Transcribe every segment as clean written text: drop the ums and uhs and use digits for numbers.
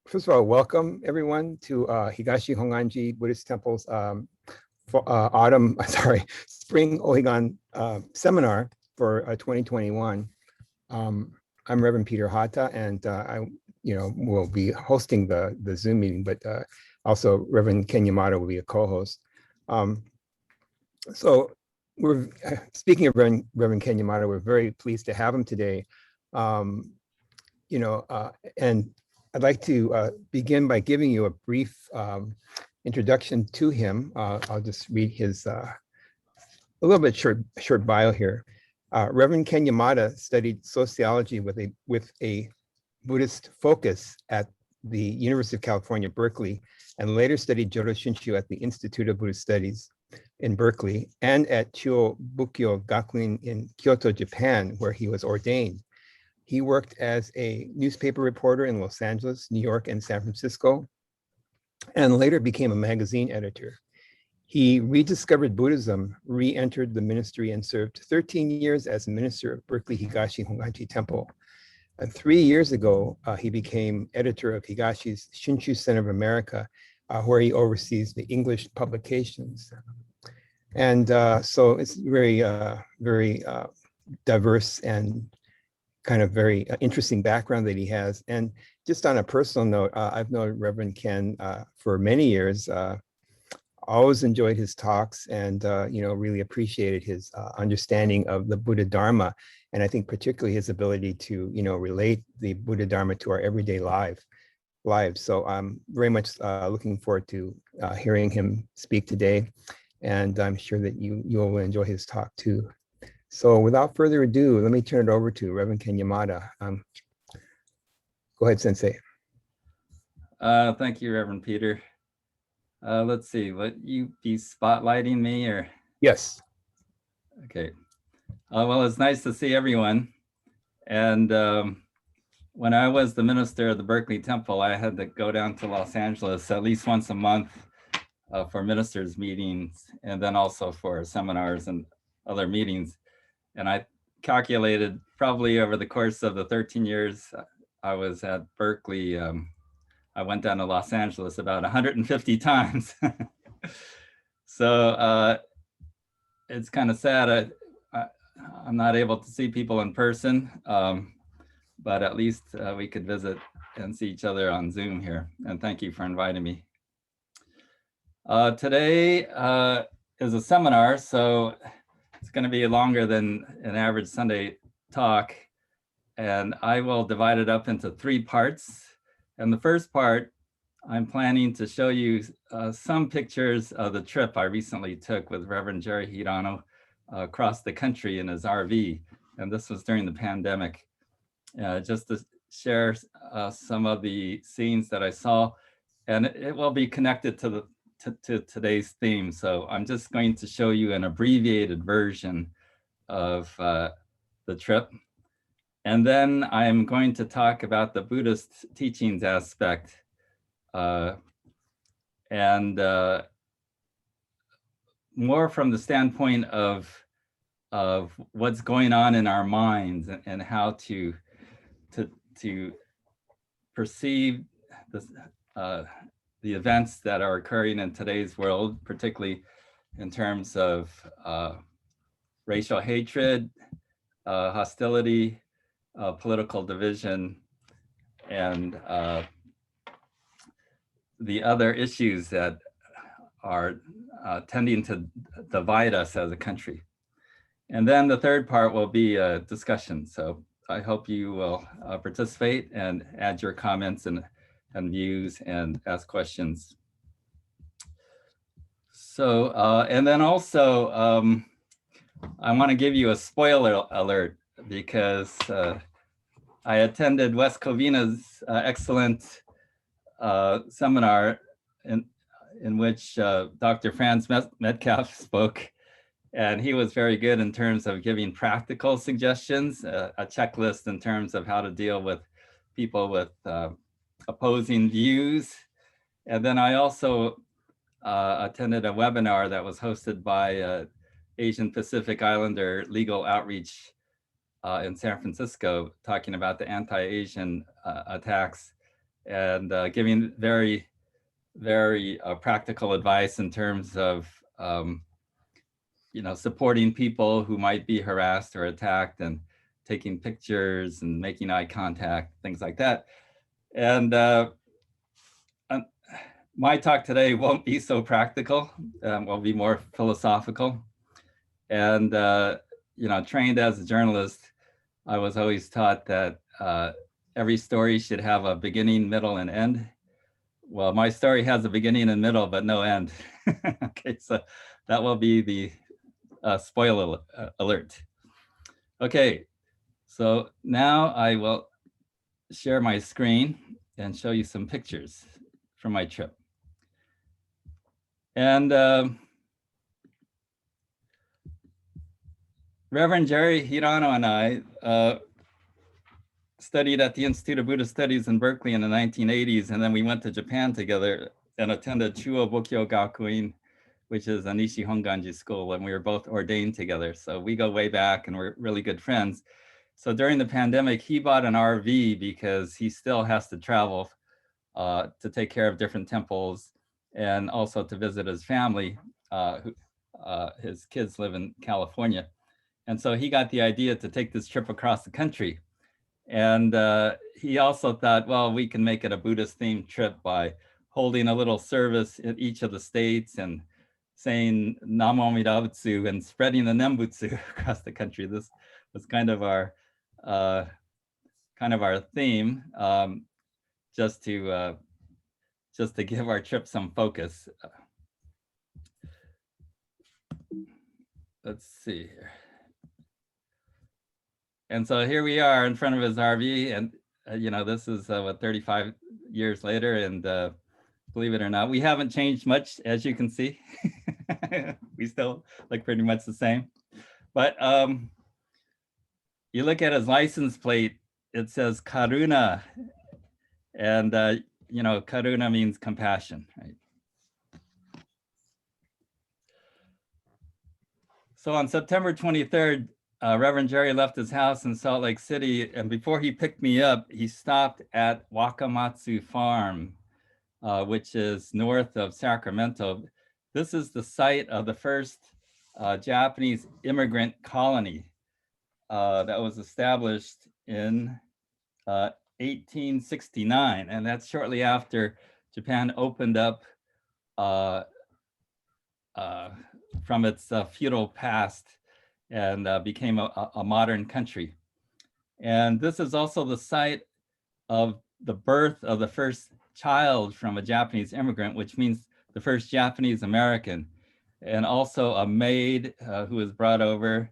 First of all, welcome everyone to Higashi Honganji Buddhist Temple's spring Ohigan seminar for 2021. I'm Reverend Peter Hata, and I will be hosting the Zoom meeting, but also Reverend Ken Yamada will be a co-host. So we're speaking of Reverend Ken Yamada, we're very pleased to have him today. And I'd like to begin by giving you a brief introduction to him. I'll just read his a little bit short bio here. Reverend Ken Yamada studied sociology with a Buddhist focus at the University of California, Berkeley, and later studied Jodo Shinshu at the Institute of Buddhist Studies in Berkeley and at Chuo Bukkyo Gakuin in Kyoto, Japan, where he was ordained. He worked as a newspaper reporter in Los Angeles, New York, and San Francisco, and later became a magazine editor. He rediscovered Buddhism, re-entered the ministry, and served 13 years as minister of Berkeley Higashi Honganji Temple. And 3 years ago, he became editor of Higashi's Shinshu Center of America, where he oversees the English publications. And so it's very diverse and kind of very interesting background that he has. And just on a personal note, I've known Reverend Ken for many years. Always enjoyed his talks and really appreciated his understanding of the Buddha Dharma. And I think particularly his ability to relate the Buddha Dharma to our everyday lives. So I'm very much looking forward to hearing him speak today. And I'm sure that you will enjoy his talk too. So without further ado, let me turn it over to Reverend Ken Yamada. Go ahead, Sensei. Thank you, Reverend Peter. Let's see, would you be spotlighting me or? Yes. Okay. Well, it's nice to see everyone. And when I was the minister of the Berkeley Temple, I had to go down to Los Angeles at least once a month for ministers' meetings, and then also for seminars and other meetings. And I calculated probably over the course of the 13 years I was at Berkeley, I went down to Los Angeles about 150 times. So it's kind of sad. I'm not able to see people in person, but at least we could visit and see each other on Zoom here. And thank you for inviting me. Today is a seminar, so it's going to be longer than an average Sunday talk. And I will divide it up into 3 parts. And the first part, I'm planning to show you some pictures of the trip I recently took with Reverend Jerry Hirano across the country in his RV. And this was during the pandemic, just to share some of the scenes that I saw. And it will be connected to today's theme. So I'm just going to show you an abbreviated version of the trip. And then I'm going to talk about the Buddhist teachings aspect and more from the standpoint of what's going on in our minds and how to perceive this, the events that are occurring in today's world, particularly in terms of racial hatred, hostility, political division, and the other issues that are tending to divide us as a country. And then the third part will be a discussion. So I hope you will participate and add your comments and views and ask questions. So, and then also, I want to give you a spoiler alert because I attended Wes Covina's excellent seminar in which Dr. Franz Metcalf spoke, and he was very good in terms of giving practical suggestions, a checklist in terms of how to deal with people with opposing views. And then I also attended a webinar that was hosted by Asian Pacific Islander Legal Outreach in San Francisco, talking about the anti-Asian attacks and giving very, very practical advice in terms of supporting people who might be harassed or attacked, and taking pictures and making eye contact, things like that. And my talk today won't be so practical. Will be more philosophical. And trained as a journalist, I was always taught that every story should have a beginning, middle, and end. Well, my story has a beginning and middle, but no end. Okay, so that will be the spoiler alert. Okay, so now I will share my screen and show you some pictures from my trip. And Reverend Jerry Hirano and I studied at the Institute of Buddhist Studies in Berkeley in the 1980s, and then we went to Japan together and attended Chuo Bokyo Gakuin, which is a Nishi Honganji school, and we were both ordained together. So we go way back and we're really good friends. So during the pandemic, he bought an RV because he still has to travel to take care of different temples and also to visit his family. His kids live in California. And so he got the idea to take this trip across the country. And he also thought, well, we can make it a Buddhist themed trip by holding a little service in each of the states and saying Namo Amida Butsu and spreading the Nembutsu across the country. This was kind of our theme, just to give our trip some focus. Let's see here. And so here we are in front of his RV, and this is what, 35 years later, and believe it or not, we haven't changed much, as you can see. We still look pretty much the same. But you look at his license plate, it says Karuna, and Karuna means compassion, right? So on September 23rd, Reverend Jerry left his house in Salt Lake City, and before he picked me up, he stopped at Wakamatsu Farm, which is north of Sacramento. This is the site of the first Japanese immigrant colony that was established in 1869, and that's shortly after Japan opened up from its feudal past and became a modern country. And this is also the site of the birth of the first child from a Japanese immigrant, which means the first Japanese American, and also a maid who was brought over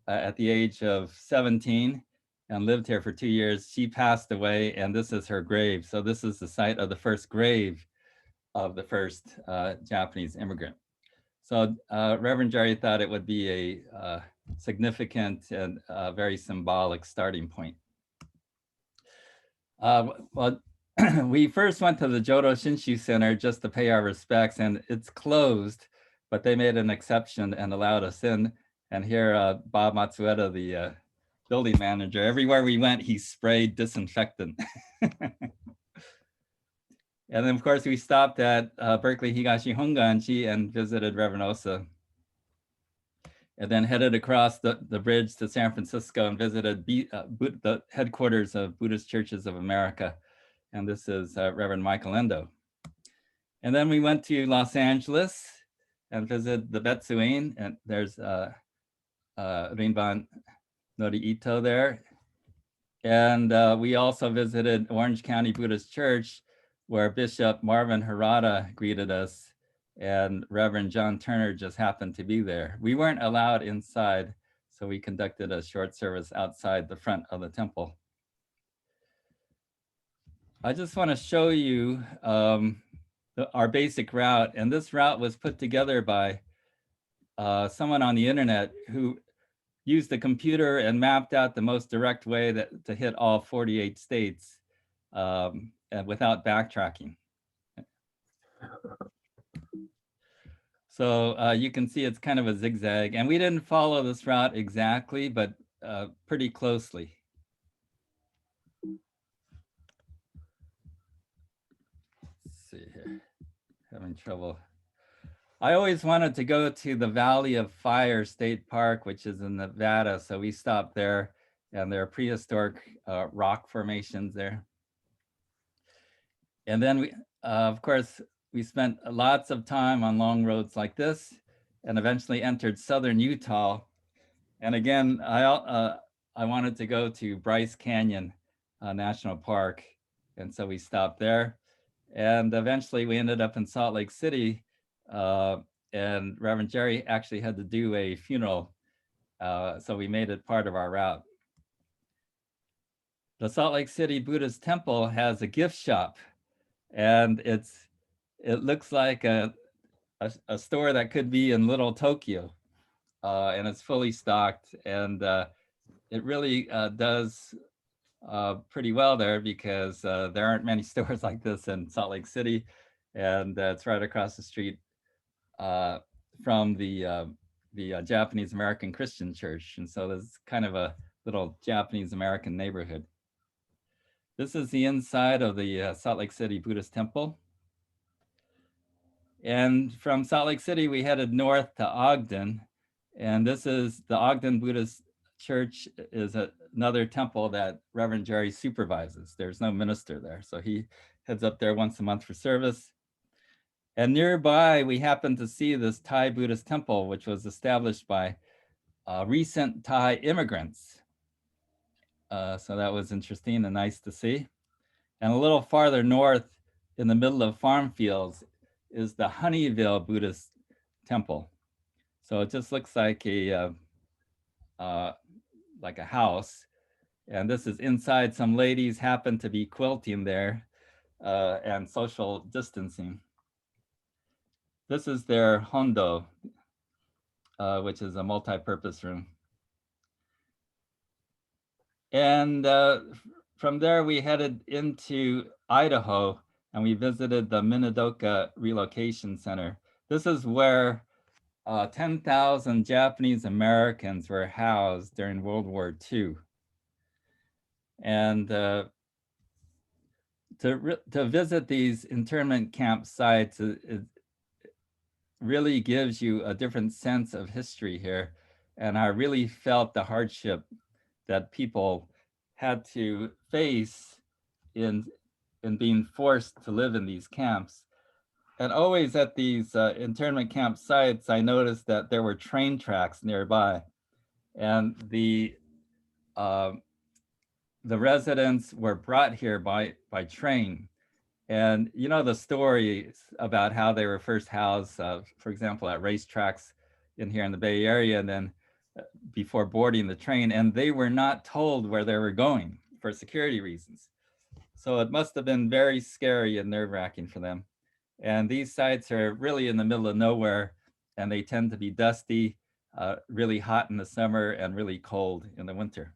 at the age of 17 and lived here for 2 years. She passed away, and this is her grave. So this is the site of the first grave of the first Japanese immigrant. So Reverend Jerry thought it would be a significant and very symbolic starting point. Well, we first went to the Jodo Shinshu Center just to pay our respects, and it's closed, but they made an exception and allowed us in. And here, Bob Matsueda, the building manager, everywhere we went, he sprayed disinfectant. And then, of course, we stopped at Berkeley Higashi Honganji and visited Reverend Osa. And then headed across the bridge to San Francisco and visited the headquarters of Buddhist Churches of America. And this is Reverend Michael Endo. And then we went to Los Angeles and visited the Betsuin, and there's Rinban Nori-Ito there. And we also visited Orange County Buddhist Church, where Bishop Marvin Harada greeted us, and Reverend John Turner just happened to be there. We weren't allowed inside, so we conducted a short service outside the front of the temple. I just want to show you our basic route, and this route was put together by someone on the internet who used a computer and mapped out the most direct way to hit all 48 states and without backtracking. So you can see it's kind of a zigzag, and we didn't follow this route exactly, but pretty closely. see here, having trouble. I always wanted to go to the Valley of Fire State Park, which is in Nevada. So we stopped there, and there are prehistoric rock formations there. And then we, of course, we spent lots of time on long roads like this, and eventually entered southern Utah. And again, I wanted to go to Bryce Canyon National Park, and so we stopped there. And eventually we ended up in Salt Lake City, and Reverend Jerry actually had to do a funeral, so we made it part of our route. The Salt Lake City Buddhist Temple has a gift shop, and it looks like a store that could be in Little Tokyo, and it's fully stocked, and it really does pretty well there, because there aren't many stores like this in Salt Lake City, and it's right across the street from the Japanese American Christian Church, and so there's kind of a little Japanese American neighborhood. This is the inside of the Salt Lake City Buddhist Temple. And from Salt Lake City, we headed north to Ogden. And this is the Ogden Buddhist Church, is another temple that Reverend Jerry supervises. There's no minister there, so he heads up there once a month for service. And nearby, we happened to see this Thai Buddhist temple, which was established by recent Thai immigrants. So that was interesting and nice to see. And a little farther north, in the middle of farm fields, is the Honeyville Buddhist Temple. So it just looks like a house. And this is inside. Some ladies happen to be quilting there and social distancing. This is their hondo, which is a multi-purpose room. And from there, we headed into Idaho, and we visited the Minidoka Relocation Center. This is where 10,000 Japanese Americans were housed during World War II. And to visit these internment camp sites, it really gives you a different sense of history here. And I really felt the hardship that people had to face in being forced to live in these camps. And always at these internment camp sites, I noticed that there were train tracks nearby, and the residents were brought here by train. And you know the stories about how they were first housed, for example, at racetracks in here in the Bay Area, and then before boarding the train, and they were not told where they were going for security reasons. So it must have been very scary and nerve-wracking for them. And these sites are really in the middle of nowhere, and they tend to be dusty, really hot in the summer, and really cold in the winter.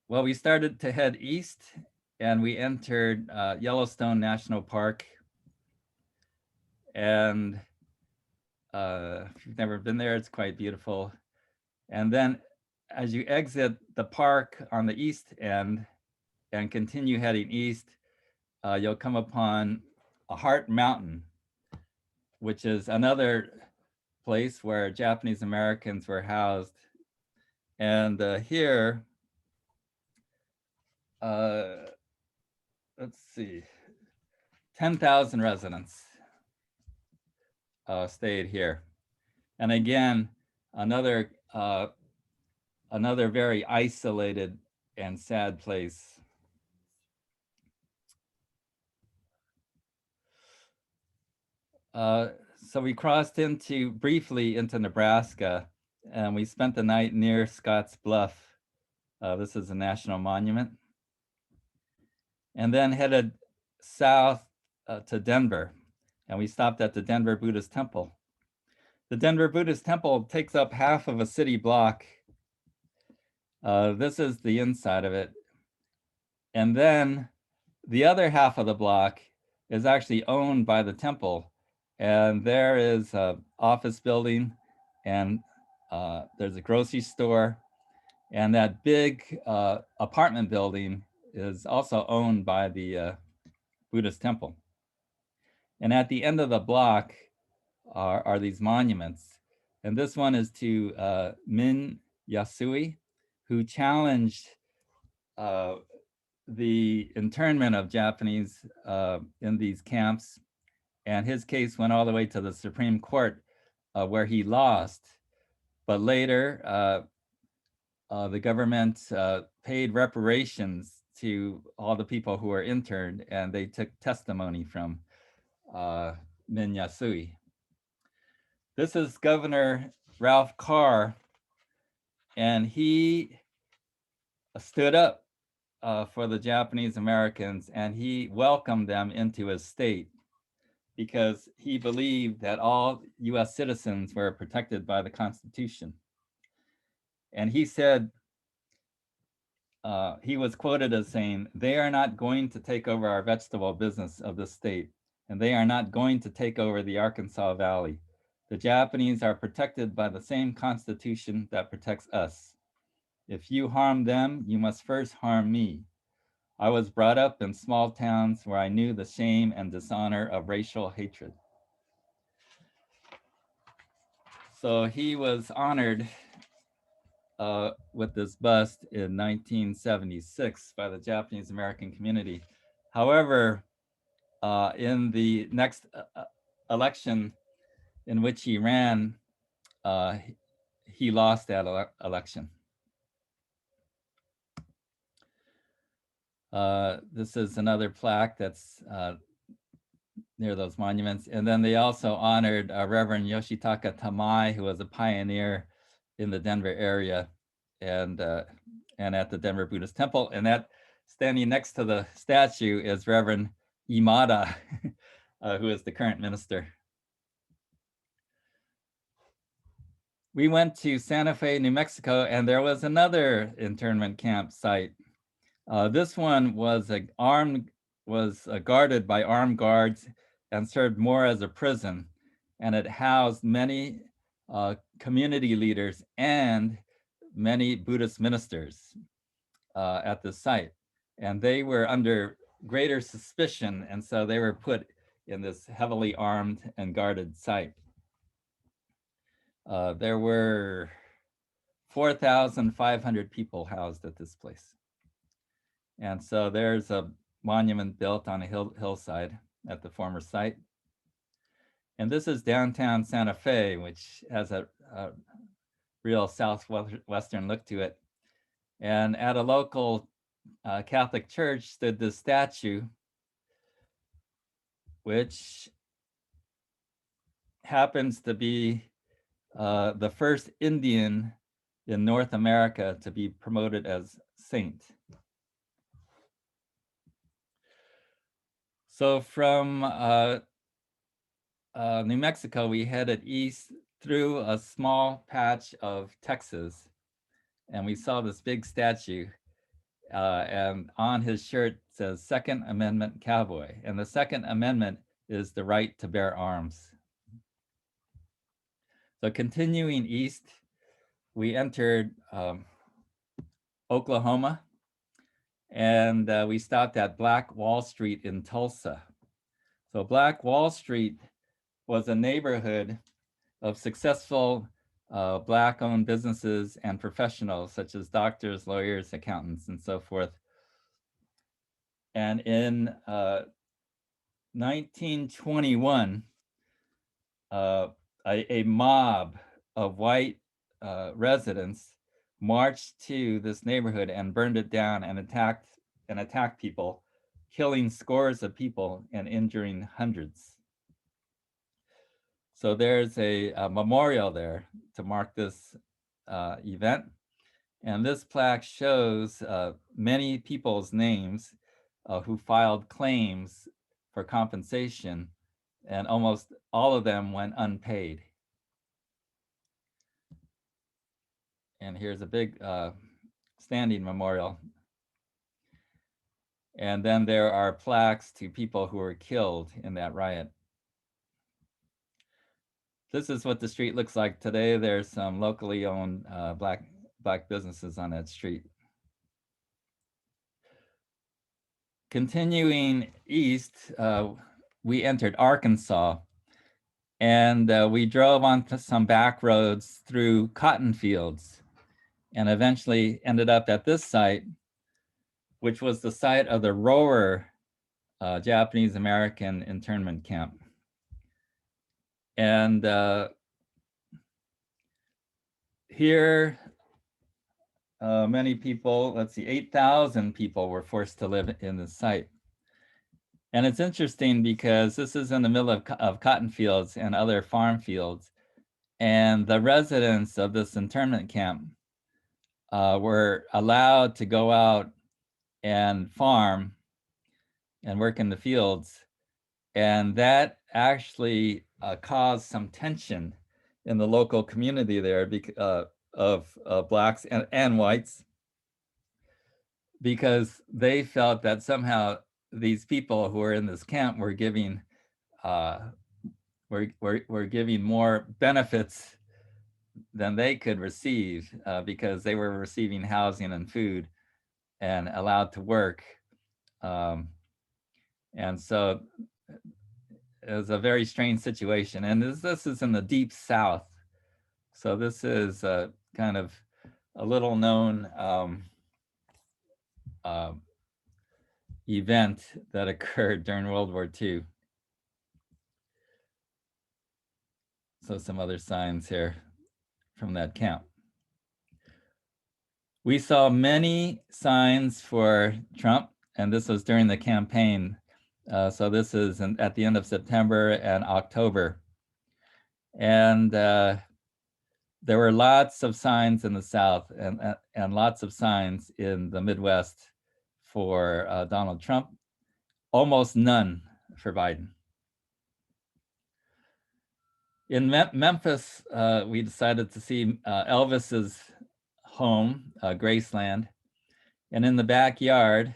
Well, we started to head east, and we entered Yellowstone National Park. And if you've never been there, it's quite beautiful. And then as you exit the park on the east end and continue heading east, you'll come upon a Heart Mountain, which is another place where Japanese Americans were housed. And here, let's see, 10,000 residents stayed here. And again, another very isolated and sad place. So we crossed briefly into Nebraska, and we spent the night near Scotts Bluff. This is a national monument. And then headed south to Denver, and we stopped at the Denver Buddhist Temple. The Denver Buddhist Temple takes up half of a city block. This is the inside of it. And then the other half of the block is actually owned by the temple. And there is an office building, and there's a grocery store. And that big apartment building is also owned by the Buddhist temple. And at the end of the block are these monuments. And this one is to Min Yasui, who challenged the internment of Japanese in these camps. And his case went all the way to the Supreme Court, where he lost. But later, the government paid reparations to all the people who were interned, and they took testimony from Min Yasui. This is Governor Ralph Carr, and he stood up for the Japanese Americans, and he welcomed them into his state because he believed that all US citizens were protected by the Constitution. And he said, he was quoted as saying, "They are not going to take over our vegetable business of the state, and they are not going to take over the Arkansas Valley. The Japanese are protected by the same Constitution that protects us. If you harm them, you must first harm me. I was brought up in small towns where I knew the shame and dishonor of racial hatred." So he was honored with this bust in 1976 by the Japanese American community. However, in the next election in which he ran, he lost that election. This is another plaque that's near those monuments. And then they also honored Reverend Yoshitaka Tamai, who was a pioneer in the Denver area and at the Denver Buddhist Temple. And that standing next to the statue is Reverend Yamada, who is the current minister. We went to Santa Fe, New Mexico, and there was another internment camp site. This one was guarded by armed guards and served more as a prison, and it housed many community leaders and many Buddhist ministers at the site, and they were under greater suspicion, and so they were put in this heavily armed and guarded site. There were 4,500 people housed at this place. And so there's a monument built on a hillside at the former site. And this is downtown Santa Fe, which has a real southwestern look to it. And at a local Catholic church stood this statue, which happens to be the first Indian in North America to be promoted as saint. So from New Mexico, we headed east through a small patch of Texas, and we saw this big statue, and on his shirt says Second Amendment Cowboy, and the Second Amendment is the right to bear arms. So continuing east, we entered Oklahoma, and we stopped at Black Wall Street in Tulsa. So Black Wall Street was a neighborhood of successful Black-owned businesses and professionals such as doctors, lawyers, accountants, and so forth. And in 1921, a mob of white residents marched to this neighborhood and burned it down and attacked people, killing scores of people and injuring hundreds. So there's a memorial there to mark this event. And this plaque shows many people's names who filed claims for compensation, and almost all of them went unpaid. And here's a big standing memorial. And then there are plaques to people who were killed in that riot. This is what the street looks like today. There's some locally owned black businesses on that street. continuing east, we entered Arkansas, and we drove onto some back roads through cotton fields, and eventually ended up at this site, which was the site of the Rower Japanese American internment camp. And here, many people, let's see, 8,000 people were forced to live in this site. And it's interesting because this is in the middle of cotton fields and other farm fields. And the residents of this internment camp were allowed to go out and farm and work in the fields. And that actually caused some tension in the local community there of Blacks and whites, because they felt that somehow these people who were in this camp were giving were giving more benefits than they could receive, because they were receiving housing and food and allowed to work. And so it was a very strange situation. And this is in the deep South. So this is kind of a little known event that occurred during World War II. So some other signs here from that camp. We saw many signs for Trump, and this was during the campaign. So this is at the end of September and October. And there were lots of signs in the South and lots of signs in the Midwest for Donald Trump, almost none for Biden. In Memphis, we decided to see Elvis's home, Graceland, and in the backyard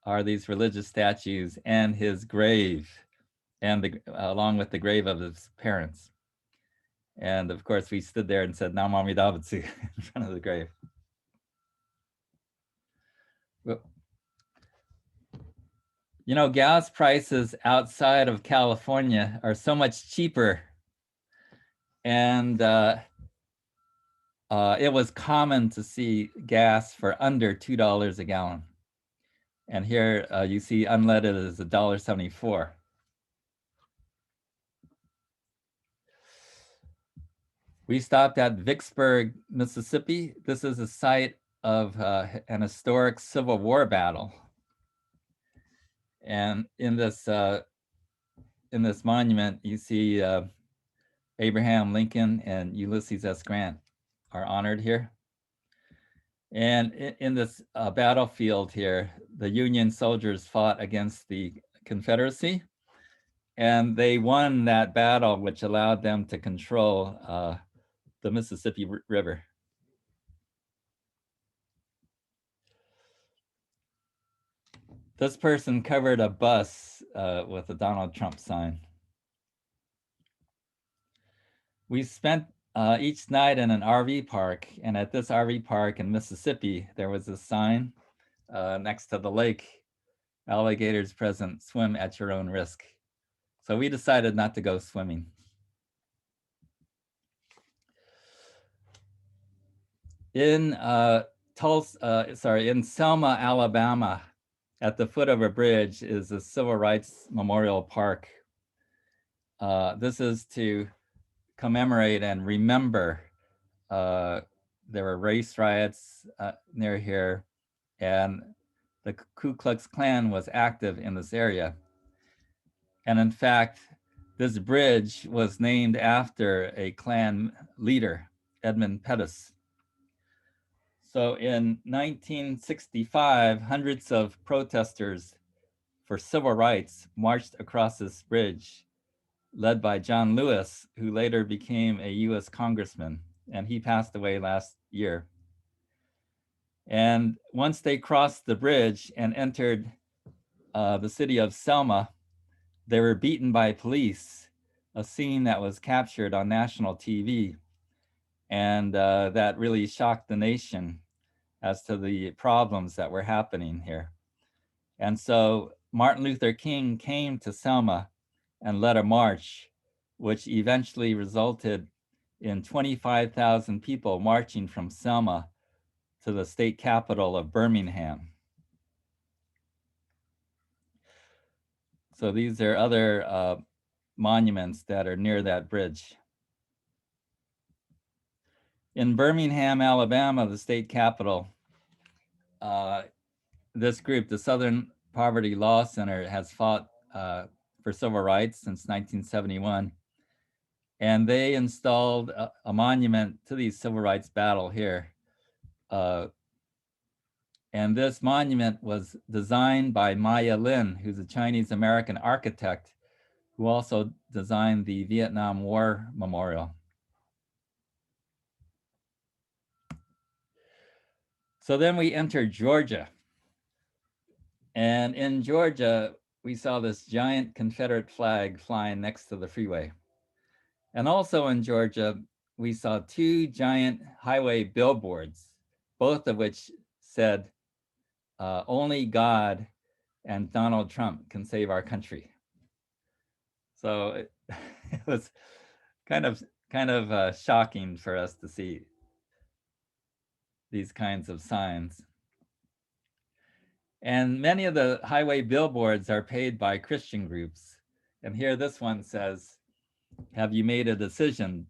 are these religious statues and his grave, and along with the grave of his parents. And of course, we stood there and said, "Nam Amida Butsu," in front of the grave. You know, gas prices outside of California are so much cheaper. And it was common to see gas for under $2 a gallon. And here you see unleaded is $1.74. We stopped at Vicksburg, Mississippi. This is a site of an historic Civil War battle. And in this monument, you see Abraham Lincoln and Ulysses S. Grant are honored here. And in this battlefield here, the Union soldiers fought against the Confederacy, and they won that battle, which allowed them to control the Mississippi River. This person covered a bus with a Donald Trump sign. We spent each night in an RV park, and at this RV park in Mississippi, there was a sign next to the lake, "Alligators present, swim at your own risk." So we decided not to go swimming. In in Selma, Alabama, at the foot of a bridge is the Civil Rights Memorial Park. This is to commemorate and remember there were race riots near here, and the Ku Klux Klan was active in this area. And in fact, this bridge was named after a Klan leader, Edmund Pettus. So in 1965, hundreds of protesters for civil rights marched across this bridge, led by John Lewis, who later became a US congressman, and he passed away last year. And once they crossed the bridge and entered the city of Selma, they were beaten by police, a scene that was captured on national TV. And that really shocked the nation as to the problems that were happening here. And so Martin Luther King came to Selma and led a march, which eventually resulted in 25,000 people marching from Selma to the state capital of Birmingham. So these are other monuments that are near that bridge. In Birmingham, Alabama, the state capital, this group, the Southern Poverty Law Center, has fought for civil rights since 1971. And they installed a monument to the civil rights battle here. And this monument was designed by Maya Lin, who's a Chinese-American architect who also designed the Vietnam War Memorial. So then we entered Georgia. And in Georgia, we saw this giant Confederate flag flying next to the freeway. And also in Georgia, we saw two giant highway billboards, both of which said, only God and Donald Trump can save our country. So it was kind of shocking for us to see these kinds of signs. And many of the highway billboards are paid by Christian groups. And here this one says, have you made a decision, ...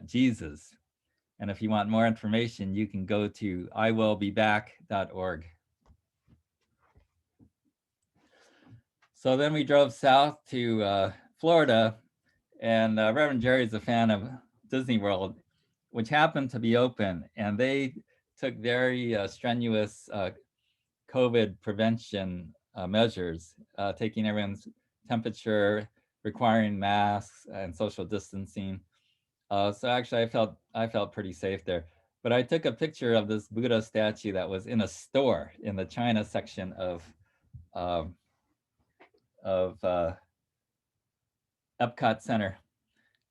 Jesus. And if you want more information, you can go to iwillbeback.org. So then we drove south to Florida, and Reverend Jerry is a fan of Disney World, which happened to be open, and they took very strenuous COVID prevention measures, taking everyone's temperature, requiring masks and social distancing. So actually I felt pretty safe there. But I took a picture of this Buddha statue that was in a store in the China section of Epcot Center.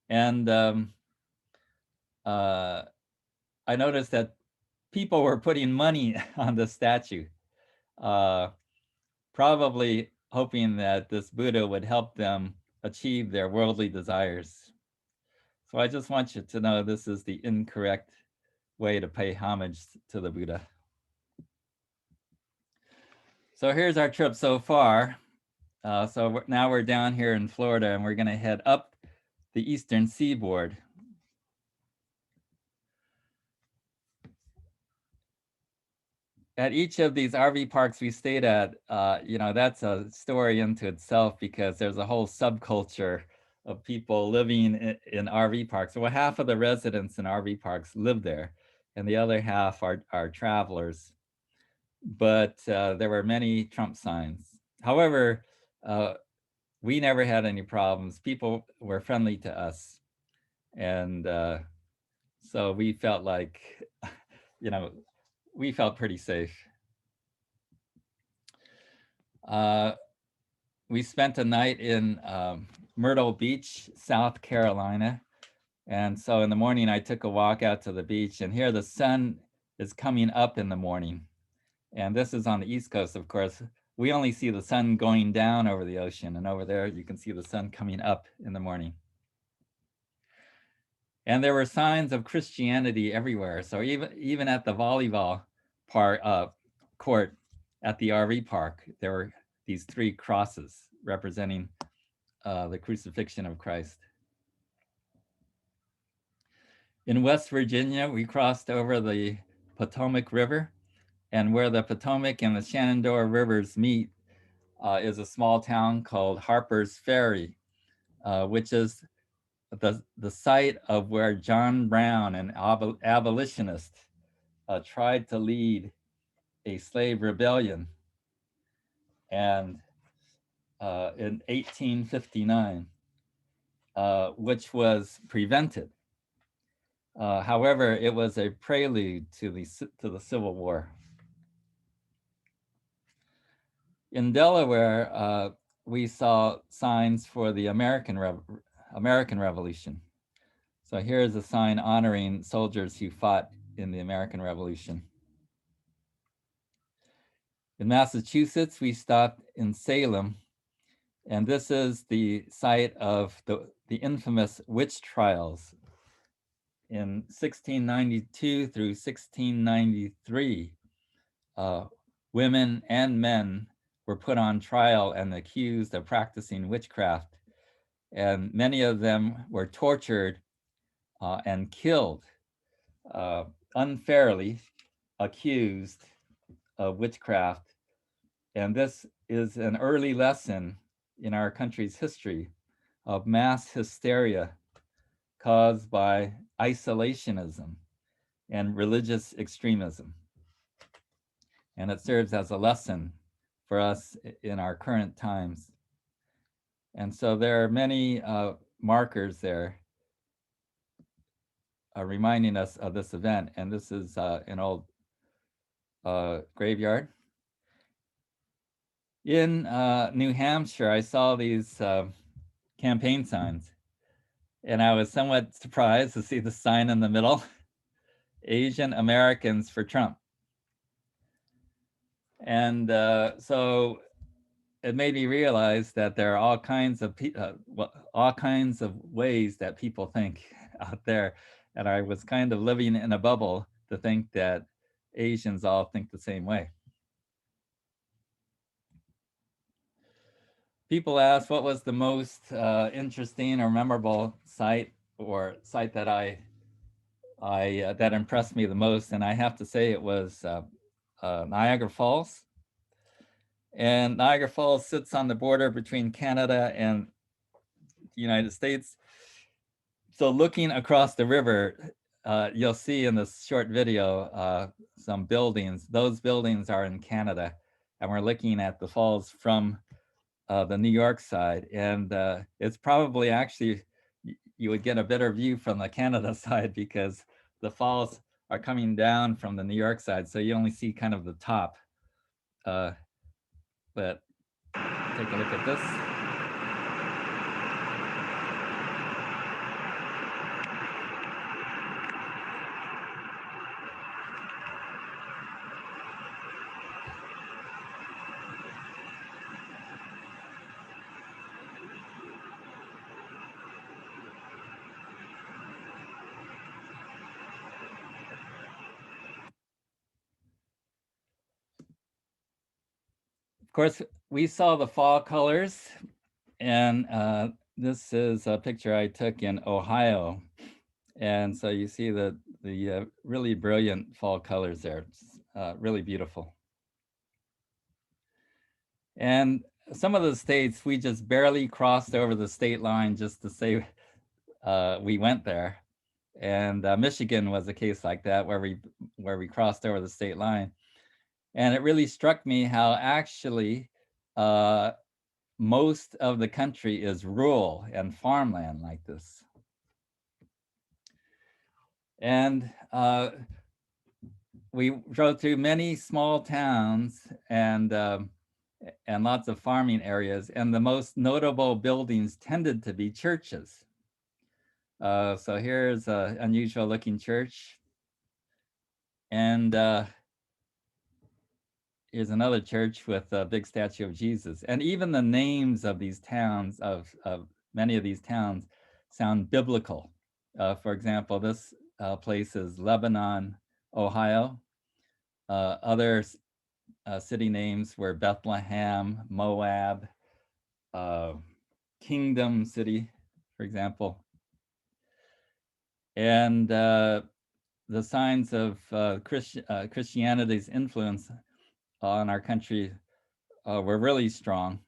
And I noticed that people were putting money on the statue, probably hoping that this Buddha would help them achieve their worldly desires. So I just want you to know this is the incorrect way to pay homage to the Buddha. So here's our trip so far. So now we're down here in Florida, and we're gonna head up the eastern seaboard. At each of these RV parks we stayed at, that's a story into itself, because there's a whole subculture of people living in RV parks. Well, half of the residents in RV parks live there, and the other half are travelers. But there were many Trump signs. However, we never had any problems. People were friendly to us. And so we felt like, we felt pretty safe. We spent a night in Myrtle Beach, South Carolina. And so in the morning, I took a walk out to the beach, and here the sun is coming up in the morning. And this is on the East Coast, of course. We only see the sun going down over the ocean, and over there you can see the sun coming up in the morning. And there were signs of Christianity everywhere. So even at the volleyball court at the RV park, there were these 3 crosses representing the crucifixion of Christ. In West Virginia, we crossed over the Potomac River, and where the Potomac and the Shenandoah rivers meet is a small town called Harper's Ferry, which is the site of where John Brown, an abolitionist, tried to lead a slave rebellion, and in 1859, which was prevented. However, it was a prelude to the Civil War. In Delaware, we saw signs for the American Revolution. So here's a sign honoring soldiers who fought in the American Revolution. In Massachusetts, we stopped in Salem, and this is the site of the infamous witch trials in 1692 through 1693. Women and men were put on trial and accused of practicing witchcraft, and many of them were tortured and killed, unfairly accused of witchcraft. And this is an early lesson in our country's history of mass hysteria caused by isolationism and religious extremism. And it serves as a lesson for us in our current times. And so there are many markers there reminding us of this event. And this is an old graveyard. In New Hampshire, I saw these campaign signs, and I was somewhat surprised to see the sign in the middle, Asian Americans for Trump. And so it made me realize that there are all kinds of ways that people think out there. And I was kind of living in a bubble to think that Asians all think the same way. People ask what was the most interesting or memorable site that that impressed me the most, and I have to say it was Niagara Falls. And Niagara Falls sits on the border between Canada and the United States. So looking across the river, you'll see in this short video some buildings. Those buildings are in Canada, and we're looking at the falls from the New York side. And it's probably actually, you would get a better view from the Canada side because the falls are coming down from the New York side. So you only see kind of the top. But take a look at this. Of course, we saw the fall colors, and this is a picture I took in Ohio. And so you see the really brilliant fall colors there. It's really beautiful. And some of the states, we just barely crossed over the state line just to say we went there. And Michigan was a case like that, where we crossed over the state line. And it really struck me how actually most of the country is rural and farmland like this. And we drove through many small towns and lots of farming areas, and the most notable buildings tended to be churches. So here's an unusual looking church. And here's another church with a big statue of Jesus. And even the names of these towns, of many of these towns, sound biblical. For example, this place is Lebanon, Ohio. Other city names were Bethlehem, Moab, Kingdom City, for example. And the signs of Christianity's influence on our country were really strong.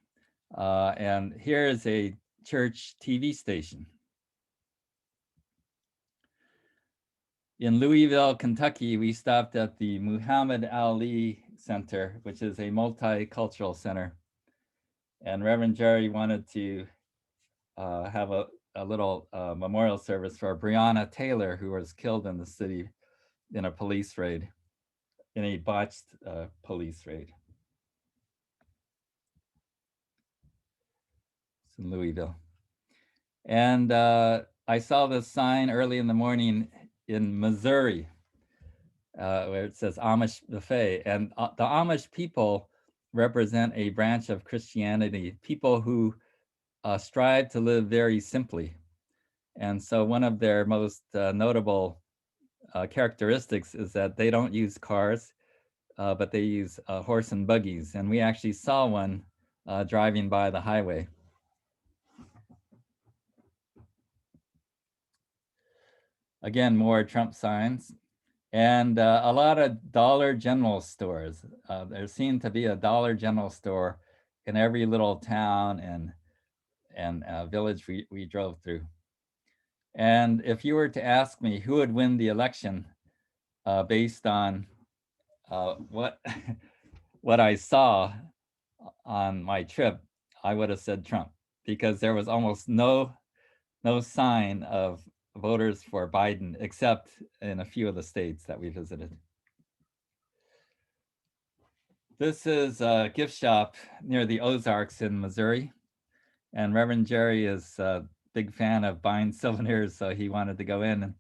And here is a church TV station. In Louisville, Kentucky, we stopped at the Muhammad Ali Center, which is a multicultural center. And Reverend Jerry wanted to have a little memorial service for Breonna Taylor, who was killed in the city in a police raid, in a botched police raid. It's in Louisville. And I saw this sign early in the morning in Missouri, where it says Amish buffet. And the Amish people represent a branch of Christianity, people who strive to live very simply. And so one of their most notable characteristics is that they don't use cars, but they use horse and buggies. And we actually saw one driving by the highway. Again, more Trump signs. And a lot of Dollar General stores. There seemed to be a Dollar General store in every little town and village we drove through. And if you were to ask me who would win the election based on what what I saw on my trip, I would have said Trump, because there was almost no sign of voters for Biden, except in a few of the states that we visited. This is a gift shop near the Ozarks in Missouri. And Reverend Jerry is a big fan of buying souvenirs, so he wanted to go in. And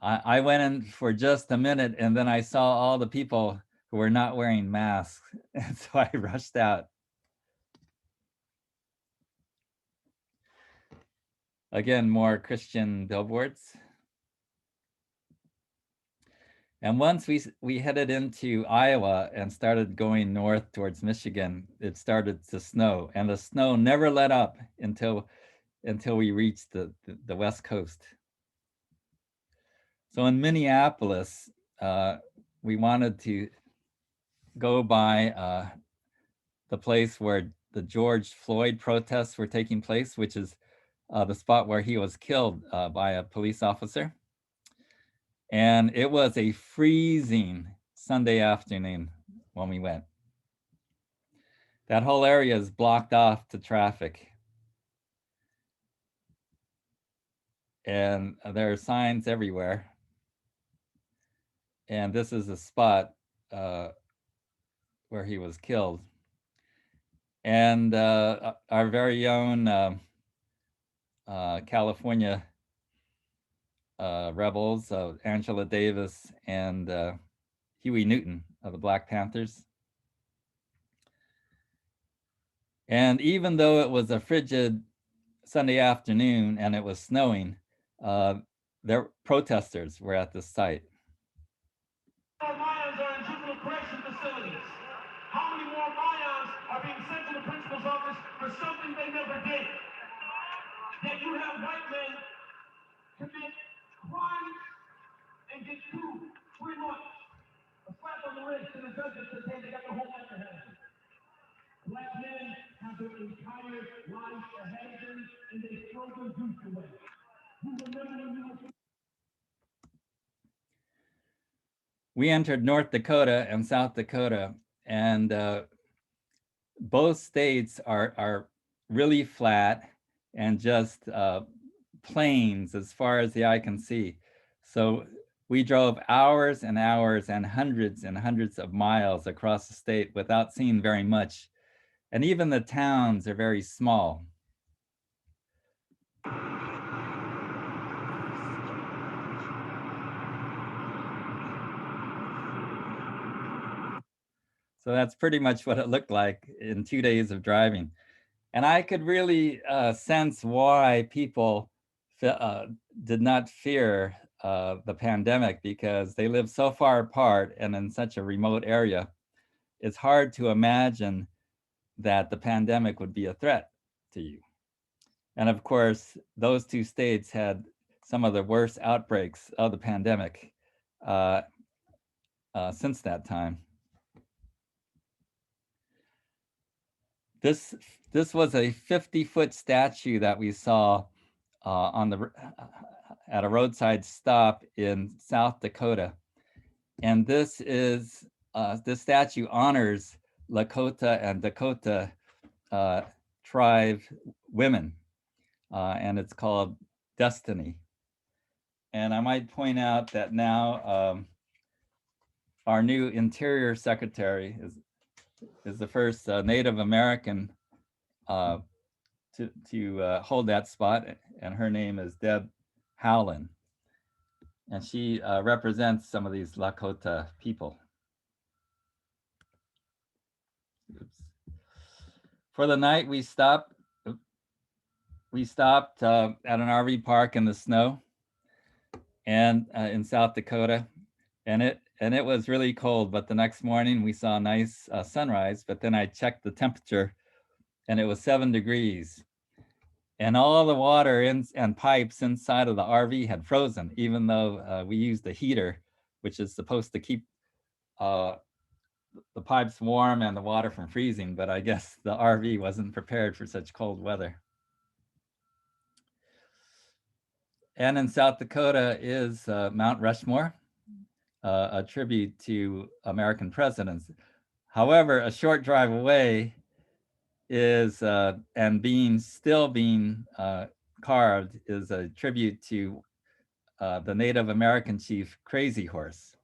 I went in for just a minute, and then I saw all the people who were not wearing masks, and so I rushed out. Again, more Christian billboards. And once we headed into Iowa and started going north towards Michigan, it started to snow, and the snow never let up until we reached the West Coast. So in Minneapolis, we wanted to go by the place where the George Floyd protests were taking place, which is the spot where he was killed by a police officer. And it was a freezing Sunday afternoon when we went. That whole area is blocked off to traffic. And there are signs everywhere. And this is a spot where he was killed. And our very own California rebels, Angela Davis and Huey Newton of the Black Panthers. And even though it was a frigid Sunday afternoon and it was snowing, their protesters were at the site. More Mayans are in juvenile correction facilities. How many more Mayans are being sent to the principal's office for something they never did? Yet you have white men commit crimes and get 2-3 months. A slap on the wrist to the judges to say they got the whole life ahead of them. Black men have their entire lives ahead of them, and they throw their youth away. You remember when you were... We entered North Dakota and South Dakota, and both states are really flat and just plains as far as the eye can see. So we drove hours and hours and hundreds of miles across the state without seeing very much. And even the towns are very small. So that's pretty much what it looked like in 2 days of driving. And I could really sense why people did not fear the pandemic, because they live so far apart and in such a remote area. It's hard to imagine that the pandemic would be a threat to you. And of course, those two states had some of the worst outbreaks of the pandemic since that time. This was a 50-foot statue that we saw at a roadside stop in South Dakota. And this statue honors Lakota and Dakota tribe women, and it's called Destiny. And I might point out that now our new Interior Secretary is the first Native American to hold that spot, and her name is Deb Howland. And she represents some of these Lakota people. Oops. For the night, we stopped at an RV park in the snow and in South Dakota. And it was really cold, but the next morning we saw a nice sunrise, but then I checked the temperature and it was 7 degrees. And all the water and pipes inside of the RV had frozen, even though we used a heater, which is supposed to keep the pipes warm and the water from freezing, but I guess the RV wasn't prepared for such cold weather. And in South Dakota is Mount Rushmore, a tribute to American presidents. However, a short drive away is, and still being carved, is a tribute to the Native American chief Crazy Horse.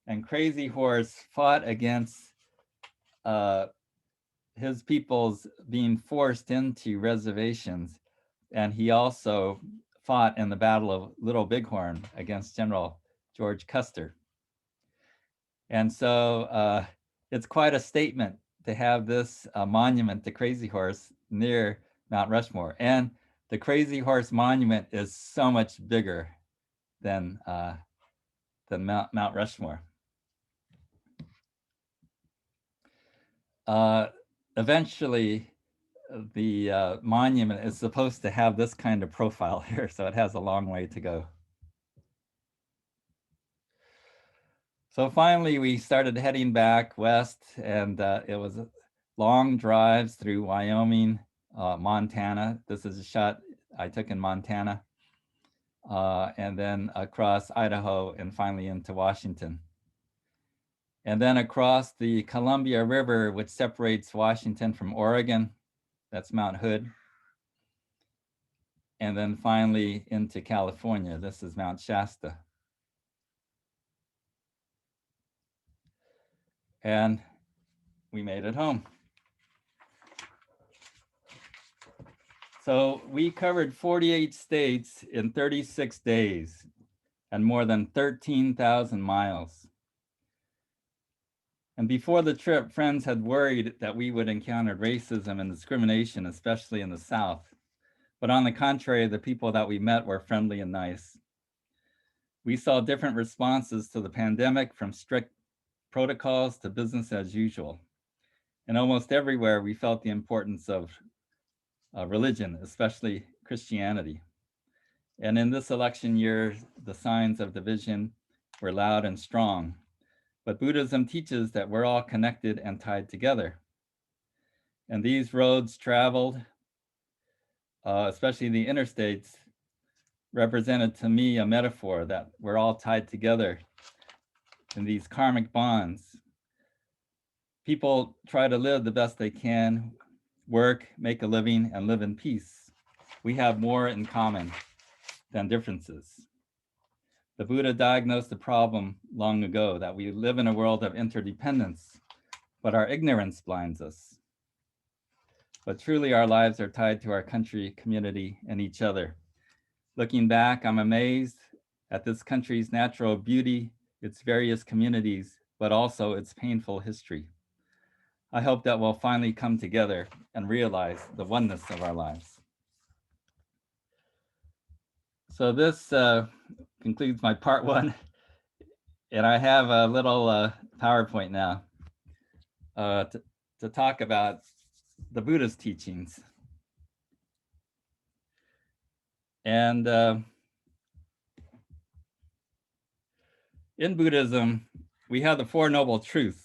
And Crazy Horse fought against his peoples being forced into reservations. And he also fought in the Battle of Little Bighorn against General George Custer. And so it's quite a statement to have this monument to Crazy Horse near Mount Rushmore. And the Crazy Horse monument is so much bigger than Mount Rushmore. Eventually, the monument is supposed to have this kind of profile here, so it has a long way to go. So finally, we started heading back west, and it was long drives through Wyoming, Montana. This is a shot I took in Montana, and then across Idaho, and finally into Washington. And then across the Columbia River, which separates Washington from Oregon, that's Mount Hood. And then finally into California, this is Mount Shasta. And we made it home. So we covered 48 states in 36 days and more than 13,000 miles. And before the trip, friends had worried that we would encounter racism and discrimination, especially in the South. But on the contrary, the people that we met were friendly and nice. We saw different responses to the pandemic, from strict protocols to business as usual. And almost everywhere, we felt the importance of religion, especially Christianity. And in this election year, the signs of division were loud and strong. But Buddhism teaches that we're all connected and tied together. And these roads traveled, especially the interstates, represented to me a metaphor that we're all tied together in these karmic bonds. People try to live the best they can, work, make a living, and live in peace. We have more in common than differences. The Buddha diagnosed the problem long ago, that we live in a world of interdependence, but our ignorance blinds us. But truly, our lives are tied to our country, community, and each other. Looking back, I'm amazed at this country's natural beauty, its various communities, but also its painful history. I hope that we'll finally come together and realize the oneness of our lives. So this concludes my part one. And I have a little PowerPoint now to talk about the Buddha's teachings. And in Buddhism, we have the Four Noble Truths.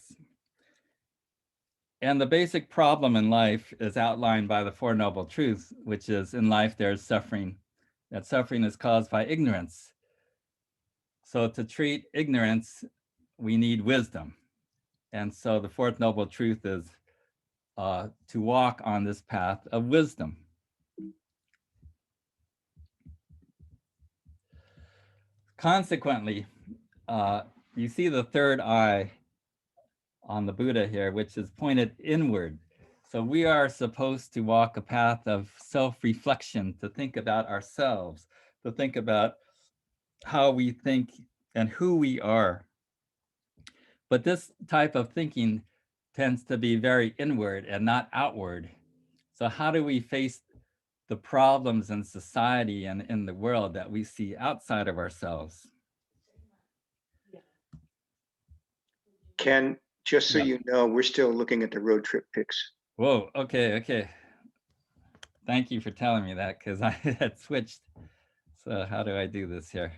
And the basic problem in life is outlined by the Four Noble Truths, which is, in life there's suffering. That suffering is caused by ignorance. So to treat ignorance, we need wisdom. And so the fourth noble truth is to walk on this path of wisdom. Consequently, you see the third eye on the Buddha here, which is pointed inward. So we are supposed to walk a path of self-reflection, to think about ourselves, to think about how we think and who we are. But this type of thinking tends to be very inward and not outward. So how do we face the problems in society and in the world that we see outside of ourselves? Ken, just so Yeah. you know, we're still looking at the road trip pics. Whoa, okay. Thank you for telling me that, because I had switched. So how do I do this here?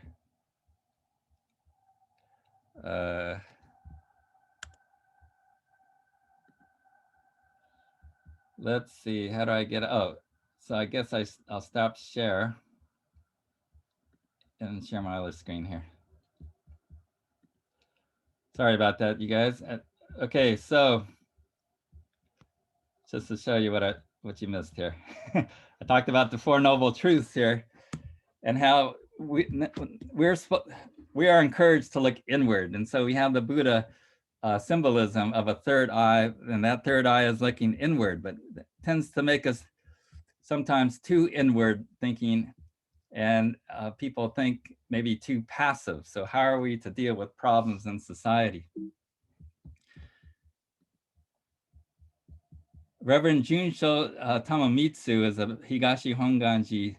Let's see, how do I get, oh, so I guess I'll stop share and share my other screen here. Sorry about that, you guys. Okay, so just to show you what you missed here. I talked about the Four Noble Truths here and how we are encouraged to look inward. And so we have the Buddha symbolism of a third eye, and that third eye is looking inward, but it tends to make us sometimes too inward thinking, and people think maybe too passive. So how are we to deal with problems in society? Reverend Junsho Tamamitsu is a Higashi Honganji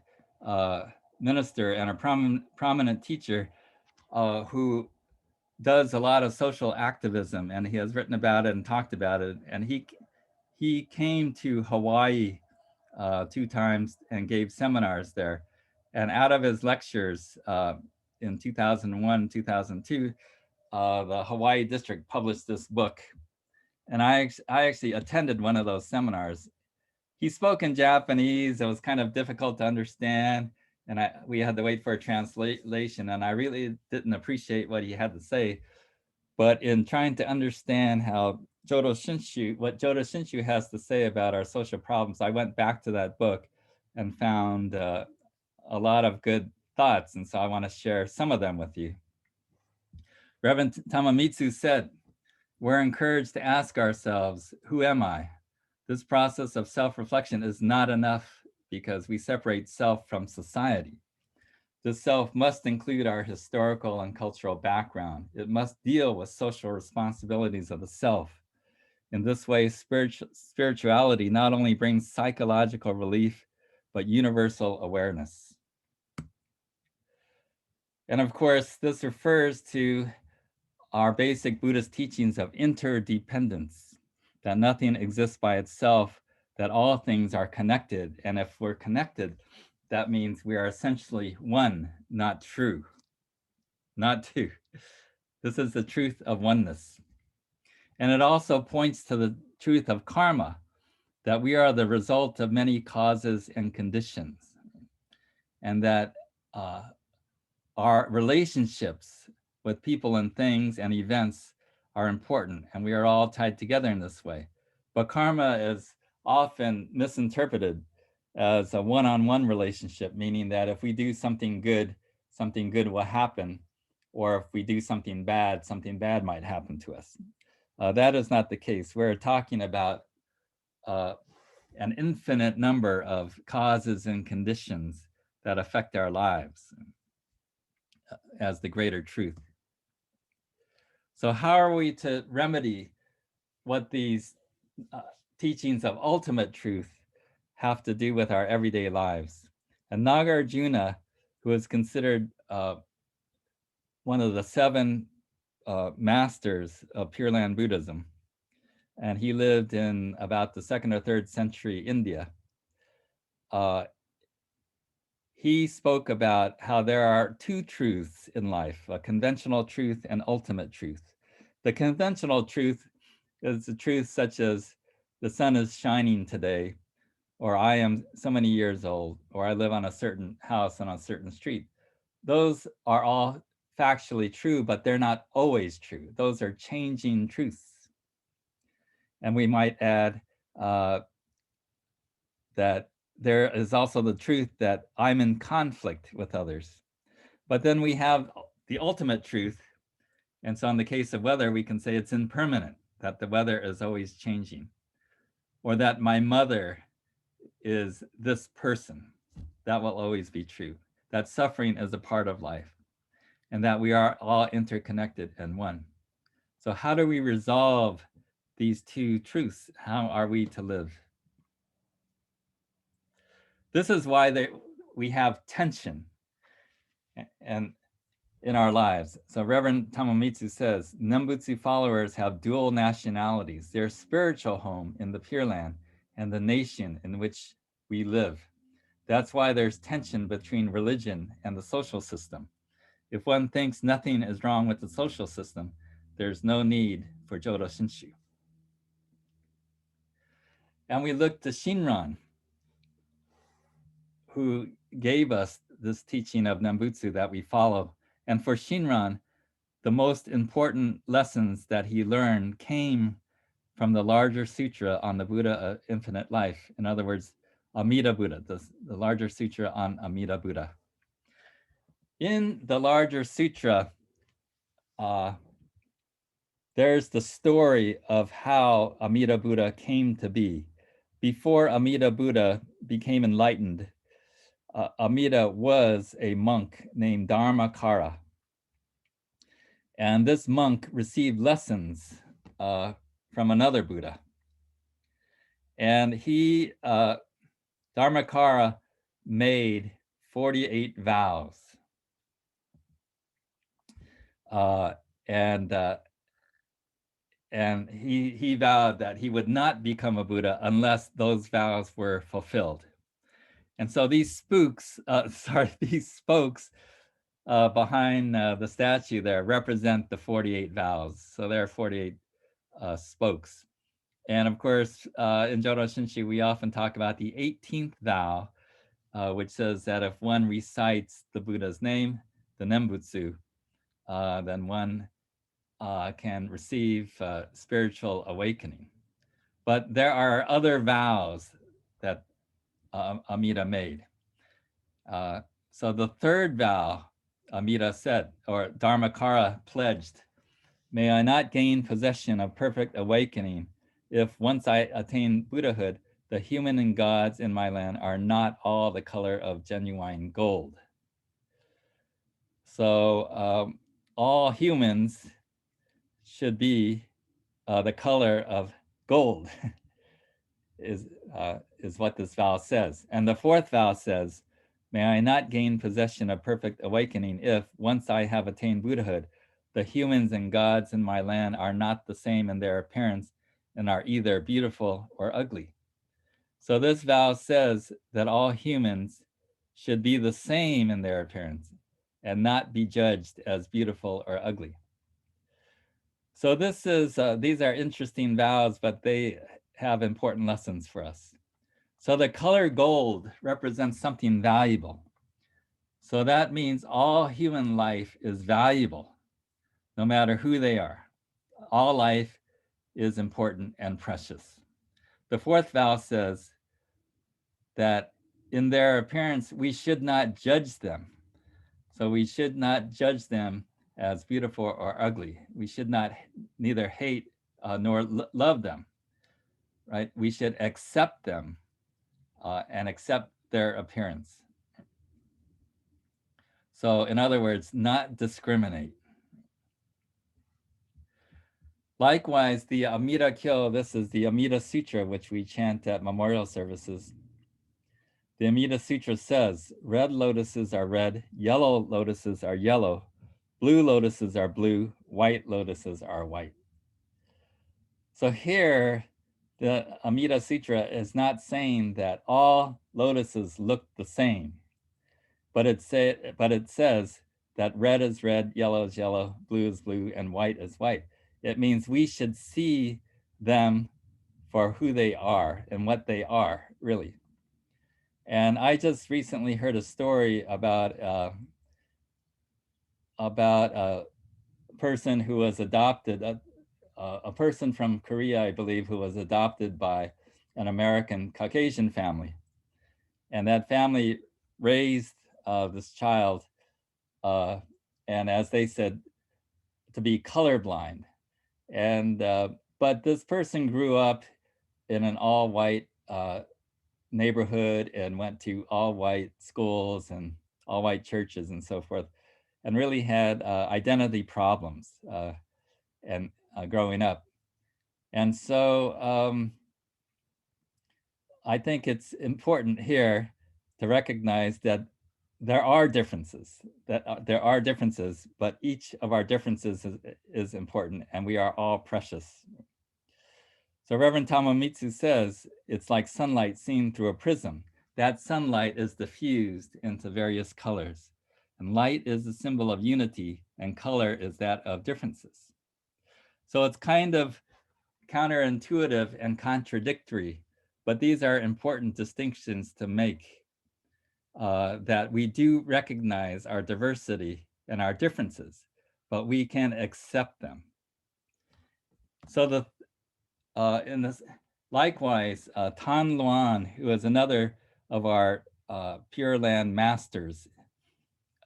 minister and a prominent teacher who does a lot of social activism, and he has written about it and talked about it. And he came to Hawaii 2 times and gave seminars there. And out of his lectures in 2001, 2002, the Hawaii district published this book. And I actually attended one of those seminars. He spoke in Japanese. It was kind of difficult to understand. And we had to wait for a translation. And I really didn't appreciate what he had to say. But in trying to understand how what Jodo Shinshu has to say about our social problems, I went back to that book and found a lot of good thoughts. And so I want to share some of them with you. Reverend Tamamitsu said, we're encouraged to ask ourselves, who am I? This process of self-reflection is not enough because we separate self from society. This self must include our historical and cultural background. It must deal with social responsibilities of the self. In this way, spirituality not only brings psychological relief, but universal awareness. And of course, this refers to our basic Buddhist teachings of interdependence, that nothing exists by itself, that all things are connected. And if we're connected, that means we are essentially one, not true, not two. This is the truth of oneness. And it also points to the truth of karma, that we are the result of many causes and conditions, and that our relationships with people and things and events are important, and we are all tied together in this way. But karma is often misinterpreted as a one-on-one relationship, meaning that if we do something good will happen, or if we do something bad might happen to us. That is not the case. We're talking about an infinite number of causes and conditions that affect our lives as the greater truth. So how are we to remedy what these teachings of ultimate truth have to do with our everyday lives? And Nagarjuna, who is considered one of the 7 masters of Pure Land Buddhism, and he lived in about the 2nd or 3rd century India. He spoke about how there are 2 truths in life, a conventional truth and ultimate truth. The conventional truth is the truth such as the sun is shining today, or I am so many years old, or I live on a certain house on a certain street. Those are all factually true, but they're not always true. Those are changing truths. And we might add that there is also the truth that I'm in conflict with others. But then we have the ultimate truth. And so in the case of weather, we can say it's impermanent, that the weather is always changing, or that my mother is this person. That will always be true, that suffering is a part of life, and that we are all interconnected and one. So how do we resolve these two truths? How are we to live? This is why we have tension and in our lives. So Reverend Tamomitsu says, Nembutsu followers have dual nationalities, their spiritual home in the Pure Land and the nation in which we live. That's why there's tension between religion and the social system. If one thinks nothing is wrong with the social system, there's no need for Jodo Shinshu. And we look to Shinran, who gave us this teaching of Nembutsu that we follow. And for Shinran, the most important lessons that he learned came from the larger sutra on the Buddha of infinite life. In other words, Amida Buddha, the larger sutra on Amida Buddha. In the larger sutra, there's the story of how Amida Buddha came to be. Before Amida Buddha became enlightened, Amida was a monk named Dharmakara. And this monk received lessons from another Buddha. And he, Dharmakara, made 48 vows. And he vowed that he would not become a Buddha unless those vows were fulfilled. And so these spokes behind the statue there represent the 48 vows. So there are 48 spokes. And of course, in Jodo Shinshu, we often talk about the 18th vow, which says that if one recites the Buddha's name, the Nembutsu, then one can receive spiritual awakening. But there are other vows that Amida made. So the third vow, Amida said, or Dharmakara pledged, may I not gain possession of perfect awakening if once I attain Buddhahood, the human and gods in my land are not all the color of genuine gold. So all humans should be the color of gold is what this vow says. And the fourth vow says, may I not gain possession of perfect awakening if once I have attained Buddhahood, the humans and gods in my land are not the same in their appearance and are either beautiful or ugly. So this vow says that all humans should be the same in their appearance and not be judged as beautiful or ugly. So this is these are interesting vows, but they have important lessons for us. So the color gold represents something valuable. So that means all human life is valuable, no matter who they are. All life is important and precious. The fourth vow says that in their appearance, we should not judge them. So we should not judge them as beautiful or ugly. We should not neither hate nor love them, right? We should accept them and accept their appearance. So in other words, not discriminate. Likewise, the Amida Kyo, this is the Amida Sutra, which we chant at memorial services. The Amida Sutra says, red lotuses are red, yellow lotuses are yellow, blue lotuses are blue, white lotuses are white. So here, the Amida Sutra is not saying that all lotuses look the same, but it says that red is red, yellow is yellow, blue is blue, and white is white. It means we should see them for who they are and what they are, really. And I just recently heard a story about a person who was adopted, a person from Korea, I believe, who was adopted by an American Caucasian family. And that family raised this child, and as they said, to be colorblind. And but this person grew up in an all-white neighborhood and went to all-white schools and all-white churches and so forth, and really had identity problems and growing up. And so I think it's important here to recognize that there are differences, but each of our differences is important, and we are all precious. So Reverend Tamamitsu says, it's like sunlight seen through a prism. That sunlight is diffused into various colors. And light is a symbol of unity, and color is that of differences. So it's kind of counterintuitive and contradictory, but these are important distinctions to make, that we do recognize our diversity and our differences, but we can accept them. So likewise, Tan Luan, who is another of our Pure Land masters,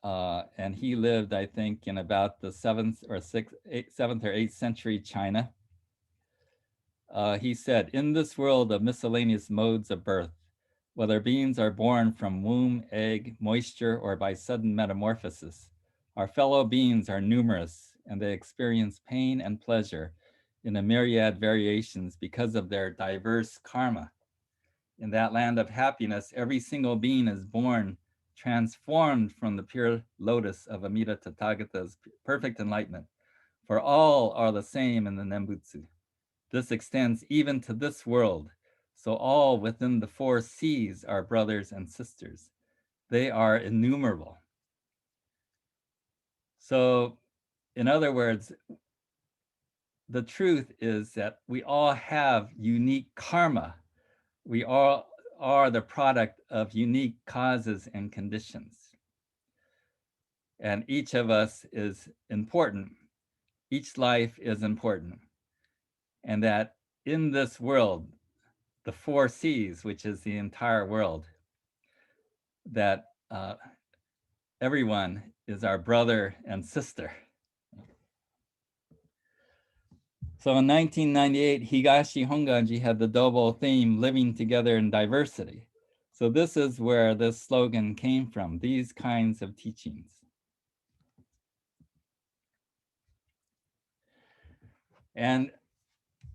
and he lived, I think, in about the 7th or 8th century China. He said, in this world of miscellaneous modes of birth, whether beings are born from womb, egg, moisture, or by sudden metamorphosis, our fellow beings are numerous, and they experience pain and pleasure in a myriad variations because of their diverse karma. In that land of happiness, every single being is born transformed from the pure lotus of Amida Tathagata's perfect enlightenment, for all are the same in the Nembutsu. This extends even to this world, so all within the 4 seas are brothers and sisters. They are innumerable. So, in other words, the truth is that we all have unique karma. We all are the product of unique causes and conditions. And each of us is important. Each life is important. And that in this world, the 4 C's, which is the entire world, that everyone is our brother and sister. So in 1998, Higashi Honganji had the double theme, living together in diversity. So this is where this slogan came from, these kinds of teachings. And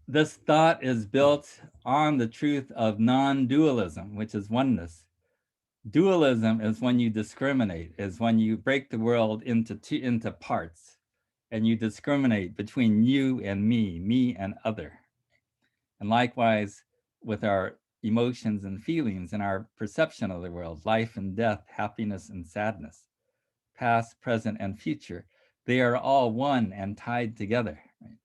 this thought is built on the truth of non-dualism, which is oneness. Dualism is when you discriminate, is when you break the world into parts, and you discriminate between you and me and other. And likewise, with our emotions and feelings and our perception of the world, life and death, happiness and sadness, past, present, and future, they are all one and tied together. Right?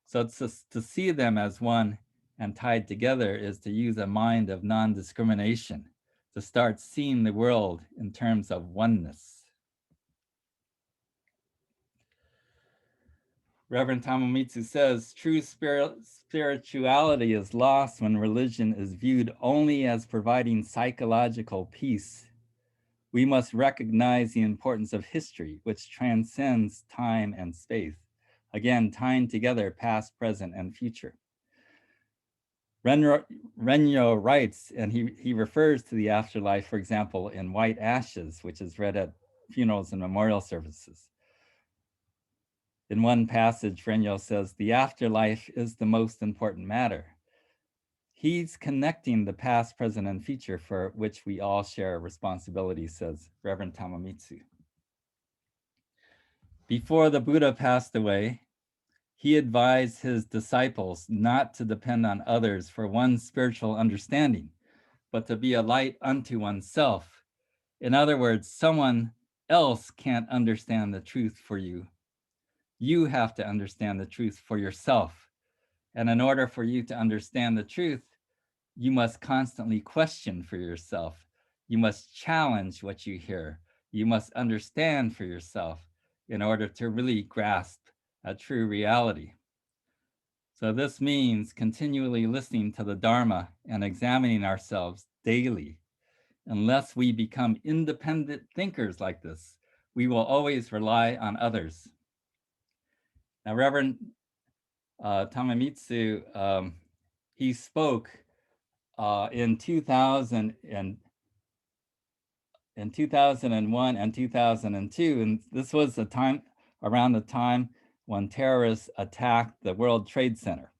So it's just to see them as one and tied together is to use a mind of non-discrimination, to start seeing the world in terms of oneness. Reverend Tamamitsu says, true spirituality is lost when religion is viewed only as providing psychological peace. We must recognize the importance of history, which transcends time and space. Again, tying together past, present, and future. Renyo writes, and he refers to the afterlife, for example, in White Ashes, which is read at funerals and memorial services. In one passage, Renyo says, the afterlife is the most important matter. He's connecting the past, present, and future for which we all share responsibility, says Reverend Tamamitsu. Before the Buddha passed away, he advised his disciples not to depend on others for one's spiritual understanding, but to be a light unto oneself. In other words, someone else can't understand the truth for you. You have to understand the truth for yourself. And in order for you to understand the truth, you must constantly question for yourself. You must challenge what you hear. You must understand for yourself in order to really grasp a true reality. So this means continually listening to the Dharma and examining ourselves daily. Unless we become independent thinkers like this, we will always rely on others. Now, Reverend Tamamitsu, he spoke in 2001 and 2002, and this was the time around the time when terrorists attacked the World Trade Center.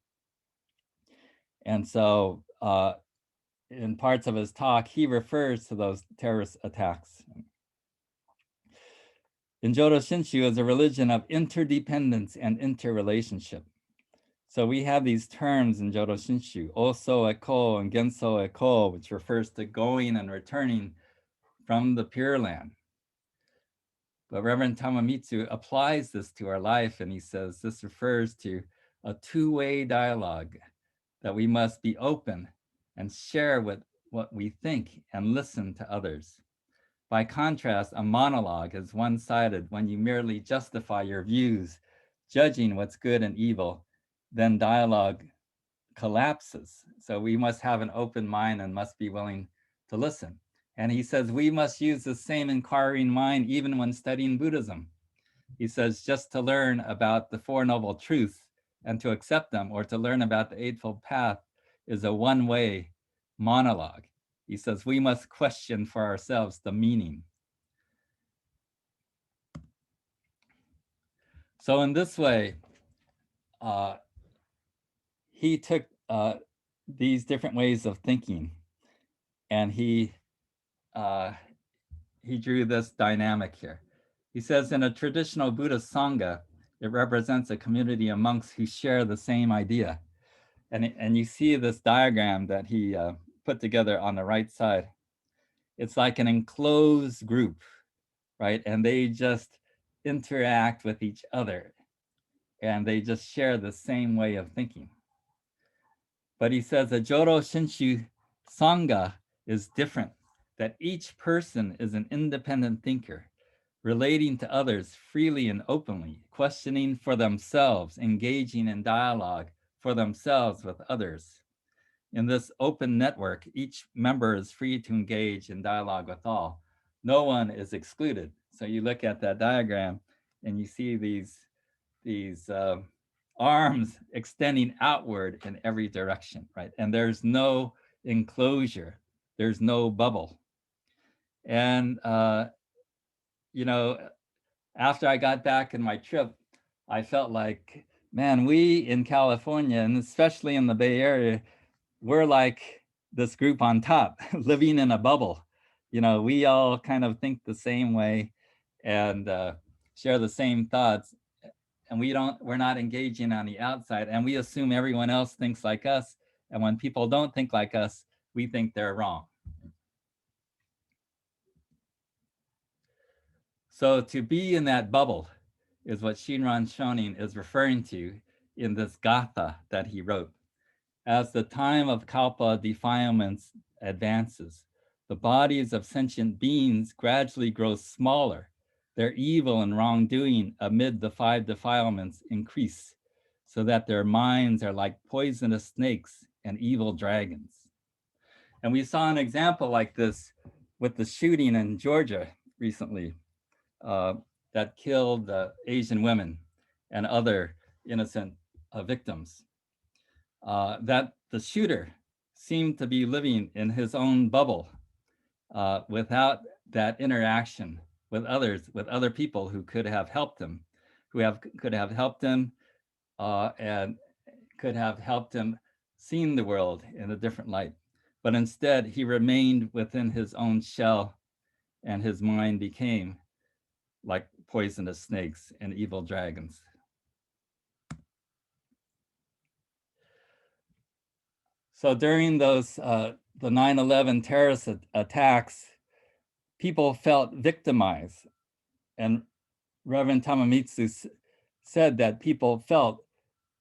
And so in parts of his talk, he refers to those terrorist attacks. In Jodo Shinshu is a religion of interdependence and interrelationship. So we have these terms in Jodo Shinshu, Oso Eko and Genso Eko, which refers to going and returning from the Pure Land. But Reverend Tamamitsu applies this to our life, and he says this refers to a two-way dialogue, that we must be open and share what we think and listen to others. By contrast, a monologue is one-sided when you merely justify your views, judging what's good and evil, then dialogue collapses. So we must have an open mind and must be willing to listen. And he says we must use the same inquiring mind even when studying Buddhism. He says just to learn about the Four Noble Truths and to accept them, or to learn about the Eightfold Path, is a one-way monologue. He says we must question for ourselves the meaning. So in this way, he took these different ways of thinking, and he drew this dynamic here. He says in a traditional Buddhist Sangha, it represents a community of monks who share the same idea. And you see this diagram that he put together on the right side. It's like an enclosed group, right? And they just interact with each other, and they just share the same way of thinking. But he says a Jodo Shinshu Sangha is different, that each person is an independent thinker, relating to others freely and openly, questioning for themselves, engaging in dialogue for themselves with others. In this open network, each member is free to engage in dialogue with all. No one is excluded. So you look at that diagram and you see these arms extending outward in every direction, right? And there's no enclosure, there's no bubble. And, you know, after I got back in my trip, I felt like, man, we in California, and especially in the Bay Area, we're like this group on top, living in a bubble. You know, we all kind of think the same way and share the same thoughts. And we're not engaging on the outside, and we assume everyone else thinks like us. And when people don't think like us, we think they're wrong. So to be in that bubble is what Shinran Shonin is referring to in this gatha that he wrote. As the time of kalpa defilements advances, the bodies of sentient beings gradually grow smaller. Their evil and wrongdoing amid the 5 defilements increase, so that their minds are like poisonous snakes and evil dragons. And we saw an example like this with the shooting in Georgia recently that killed Asian women and other innocent victims. That the shooter seemed to be living in his own bubble without that interaction with others, with other people who could have helped him, could have helped him and could have helped him seeing the world in a different light. But instead, he remained within his own shell, and his mind became like poisonous snakes and evil dragons. So during those the 9/11 terrorist attacks, people felt victimized, and Reverend Tamamitsu said that people felt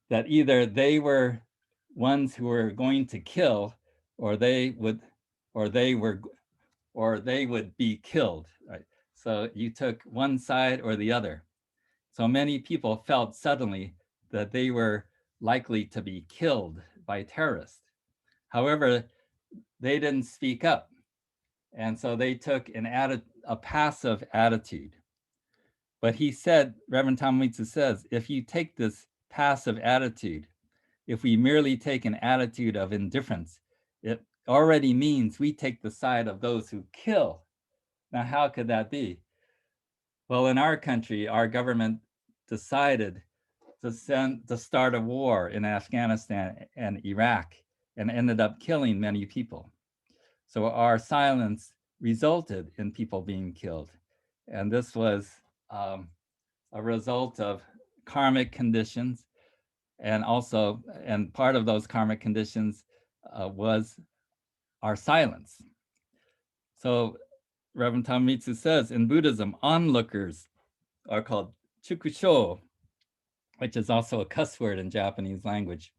that either they were ones who were going to kill, or they would be killed. Right? So you took one side or the other. So many people felt suddenly that they were likely to be killed by terrorists. However, they didn't speak up. And so they took a passive attitude. But he said, Reverend Tamamitsu says, if you take this passive attitude, if we merely take an attitude of indifference, it already means we take the side of those who kill. Now, how could that be? Well, in our country, our government decided to start a war in Afghanistan and Iraq and ended up killing many people. So our silence resulted in people being killed. And this was a result of karmic conditions. And also, and part of those karmic conditions was our silence. So Reverend Tamitsu says, in Buddhism, onlookers are called chukusho, which is also a cuss word in Japanese language.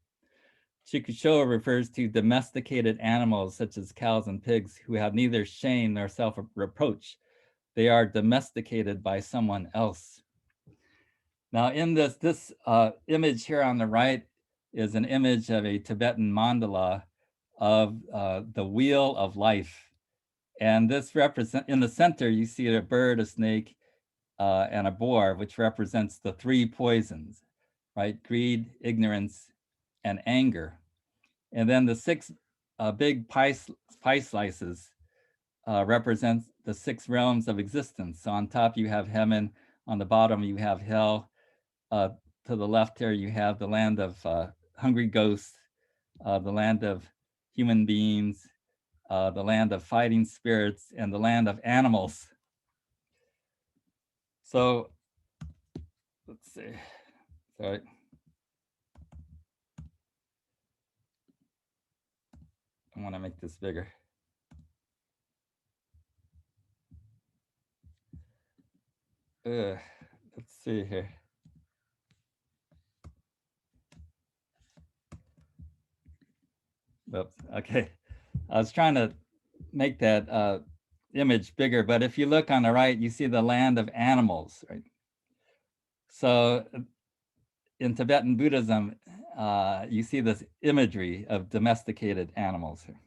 Chikusho refers to domesticated animals such as cows and pigs who have neither shame nor self-reproach. They are domesticated by someone else. Now in this image here on the right is an image of a Tibetan mandala of the wheel of life. And this represents, in the center, you see a bird, a snake, and a boar, which represents the three poisons, right? Greed, ignorance, and anger. And then the six big pie slices represent the six realms of existence. So on top you have heaven, on the bottom you have hell. To the left here you have the land of hungry ghosts, the land of human beings, the land of fighting spirits, and the land of animals. So let's see, sorry. I want to make this bigger. Let's see here. Oops, okay. I was trying to make that image bigger, but if you look on the right, you see the land of animals, right? So in Tibetan Buddhism, you see this imagery of domesticated animals here.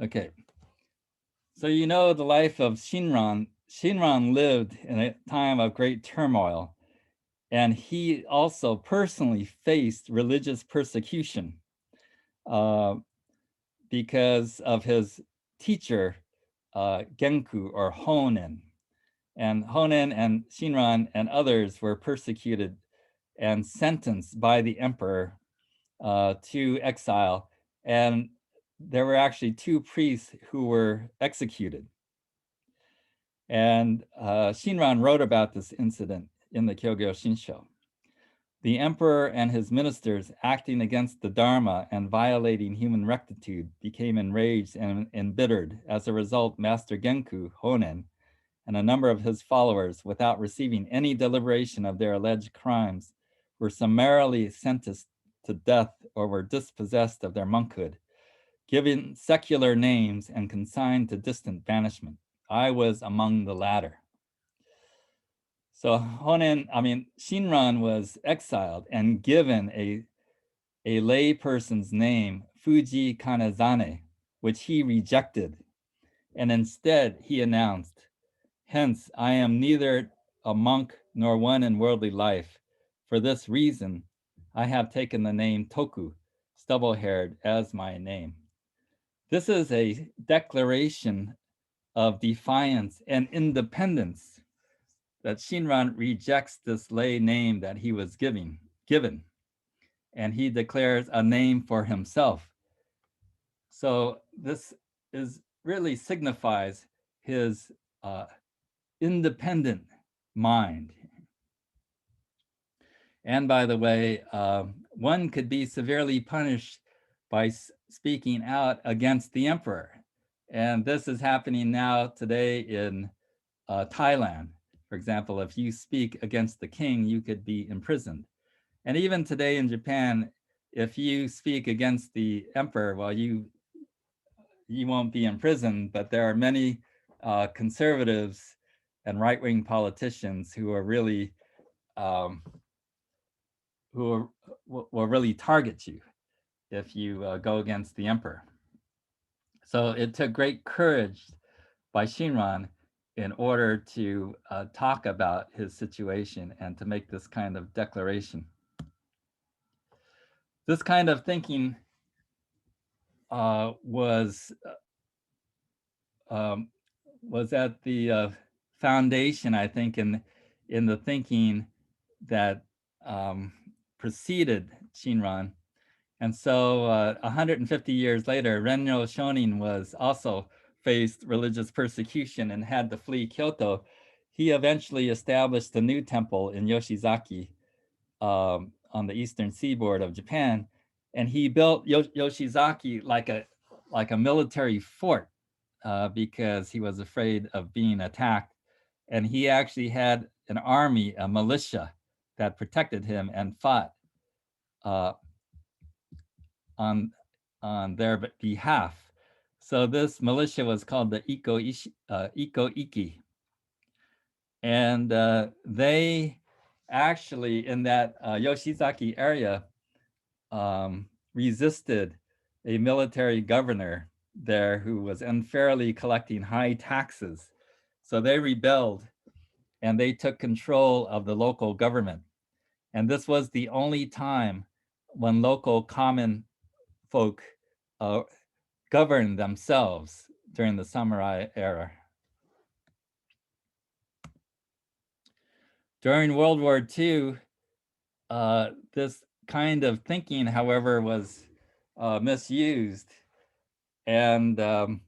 Okay, so you know the life of Shinran. Shinran lived in a time of great turmoil, and he also personally faced religious persecution because of his teacher, Genku or Honen. And Honen and Shinran and others were persecuted and sentenced by the emperor to exile. And there were actually two priests who were executed. And Shinran wrote about this incident in the Jodo Shinshu. The emperor and his ministers, acting against the Dharma and violating human rectitude, became enraged and embittered. As a result, Master Genku, Honen, and a number of his followers, without receiving any deliberation of their alleged crimes, were summarily sentenced to death or were dispossessed of their monkhood, given secular names and consigned to distant banishment. I was among the latter. So Shinran was exiled and given a lay person's name, Fuji Kanezane, which he rejected. And instead he announced, "Hence, I am neither a monk nor one in worldly life. For this reason, I have taken the name Toku, stubble-haired, as my name." This is a declaration of defiance and independence that Shinran rejects this lay name that he was given, and he declares a name for himself. So this really signifies his independent mind. And by the way, one could be severely punished by speaking out against the emperor. And this is happening now today in Thailand. For example, if you speak against the king, you could be imprisoned. And even today in Japan, if you speak against the emperor, well, you won't be imprisoned, but there are many conservatives and right-wing politicians who are really will really target you if you go against the emperor. So it took great courage by Shinran in order to talk about his situation and to make this kind of declaration. This kind of thinking was at the foundation, I think, in the thinking that preceded Shinran. And so 150 years later, Renno Shonin was also faced religious persecution and had to flee Kyoto. He eventually established a new temple in Yoshizaki on the eastern seaboard of Japan. And he built Yoshizaki like a military fort because he was afraid of being attacked. And he actually had an army, a militia that protected him and fought on their behalf. So this militia was called the Iko-Iki. And they actually, in that Yoshizaki area, resisted a military governor there who was unfairly collecting high taxes. So they rebelled and they took control of the local government. And this was the only time when local common folk governed themselves during the samurai era. During World War II, this kind of thinking, however, was misused, and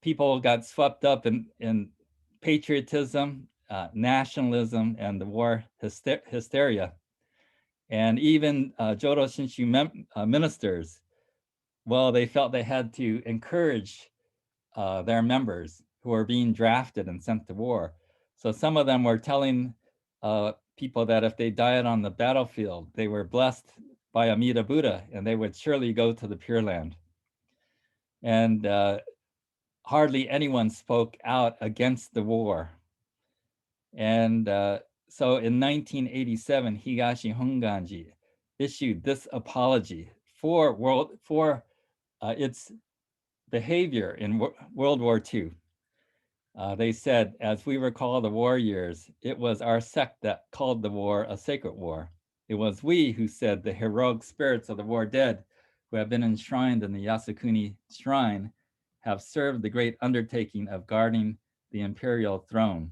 people got swept up in patriotism, nationalism, and the war hysteria. And even Jodo Shinshu ministers, well, they felt they had to encourage their members who were being drafted and sent to war. So some of them were telling people that if they died on the battlefield, they were blessed by Amida Buddha and they would surely go to the Pure Land. And hardly anyone spoke out against the war. And so in 1987, Higashi Honganji issued this apology for its behavior in World War II. They said, as we recall the war years, it was our sect that called the war a sacred war. It was we who said the heroic spirits of the war dead who have been enshrined in the Yasukuni shrine have served the great undertaking of guarding the imperial throne.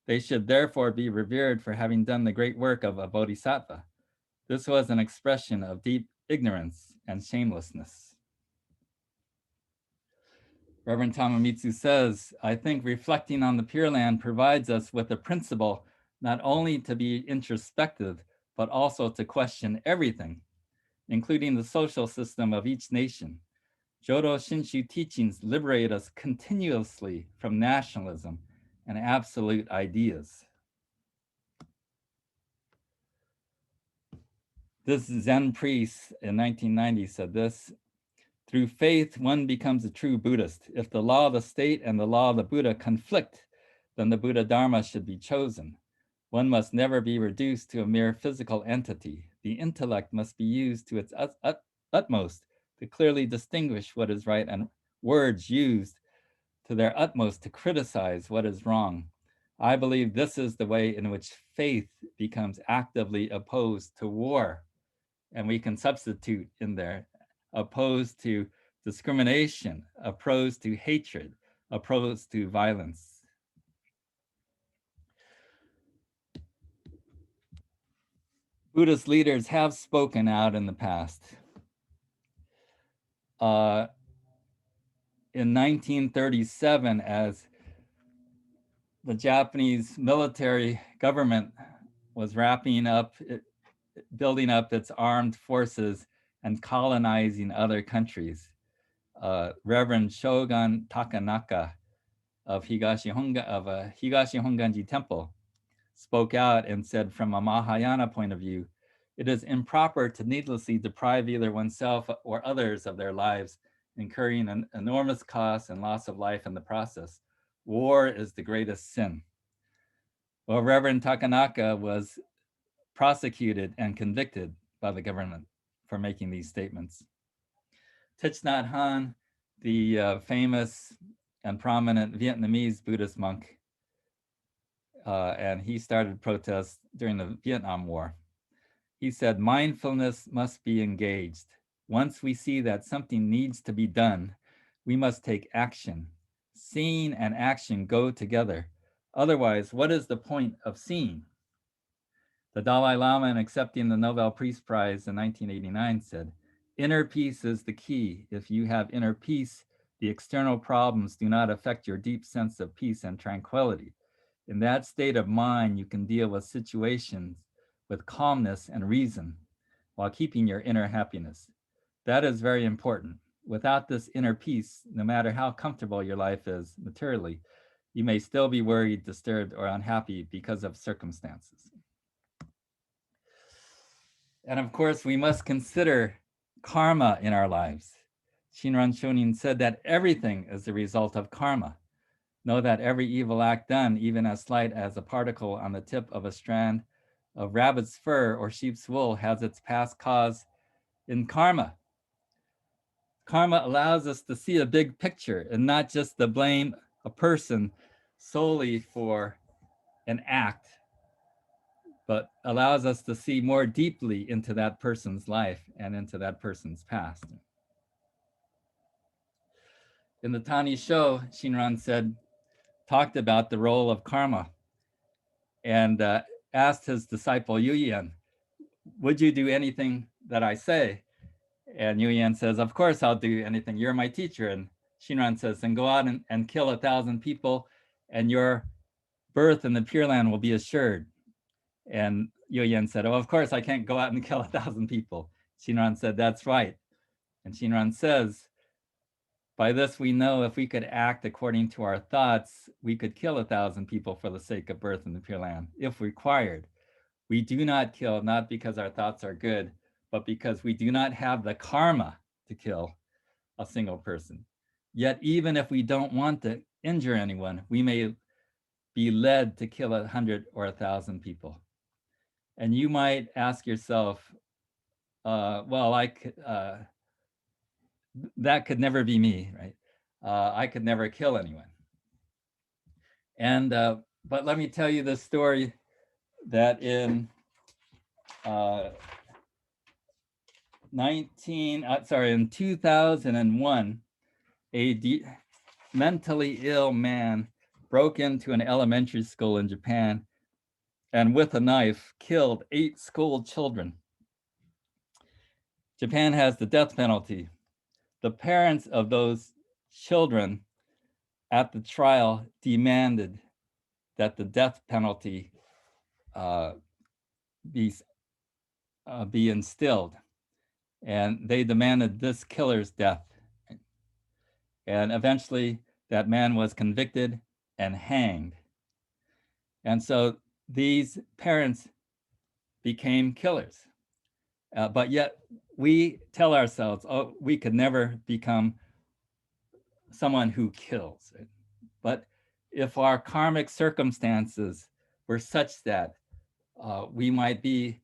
They should therefore be revered for having done the great work of a bodhisattva. This was an expression of deep ignorance and shamelessness. Reverend Tamamitsu says, I think reflecting on the Pure Land provides us with a principle not only to be introspective, but also to question everything, including the social system of each nation. Jodo Shinshu teachings liberate us continuously from nationalism and absolute ideas. This Zen priest in 1990 said this, through faith, one becomes a true Buddhist. If the law of the state and the law of the Buddha conflict, then the Buddha Dharma should be chosen. One must never be reduced to a mere physical entity. The intellect must be used to its utmost to clearly distinguish what is right, and words used to their utmost to criticize what is wrong. I believe this is the way in which faith becomes actively opposed to war. And we can substitute in there, opposed to discrimination, opposed to hatred, opposed to violence. Buddhist leaders have spoken out in the past. In 1937, as the Japanese military government was building up its armed forces and colonizing other countries, Reverend Shogun Takanaka of Higashi Honganji Temple spoke out and said, from a Mahayana point of view, it is improper to needlessly deprive either oneself or others of their lives, incurring an enormous cost and loss of life in the process. War is the greatest sin. Well, Reverend Takanaka was prosecuted and convicted by the government for making these statements. Thich Nhat Hanh, the famous and prominent Vietnamese Buddhist monk, and he started protests during the Vietnam War. He said, mindfulness must be engaged. Once we see that something needs to be done, we must take action. Seeing and action go together. Otherwise, what is the point of seeing? The Dalai Lama, in accepting the Nobel Peace Prize in 1989, said, "Inner peace is the key. If you have inner peace, the external problems do not affect your deep sense of peace and tranquility. In that state of mind, you can deal with situations with calmness and reason while keeping your inner happiness. That is very important. Without this inner peace, no matter how comfortable your life is materially, you may still be worried, disturbed, or unhappy because of circumstances." And of course, we must consider karma in our lives. Shinran Shonin said that everything is the result of karma. Know that every evil act done, even as slight as a particle on the tip of a strand of rabbit's fur or sheep's wool, has its past cause in karma. Karma allows us to see a big picture and not just to blame a person solely for an act, but allows us to see more deeply into that person's life and into that person's past. In the Tani Sho, Shinran talked about the role of karma and asked his disciple Yuyan, "Would you do anything that I say?" And Yuyan says, "Of course I'll do anything. You're my teacher." And Shinran says, "Then go out and kill 1,000 people and your birth in the Pure Land will be assured." And Yuyan said, "Oh, of course I can't go out and kill 1,000 people." Shinran said, "That's right." And Shinran says, "By this we know if we could act according to our thoughts, we could kill 1,000 people for the sake of birth in the Pure Land, if required. We do not kill, not because our thoughts are good, but because we do not have the karma to kill a single person. Yet even if we don't want to injure anyone, we may be led to kill 100 or 1,000 people." And you might ask yourself, that could never be me, right? I could never kill anyone. And but let me tell you this story that in 2001, a mentally ill man broke into an elementary school in Japan and with a knife killed 8 school children. Japan has the death penalty. The parents of those children at the trial demanded that the death penalty be instilled. And they demanded this killer's death. And eventually that man was convicted and hanged. And so these parents became killers. But yet we tell ourselves, oh, we could never become someone who kills. Right? But if our karmic circumstances were such that we might be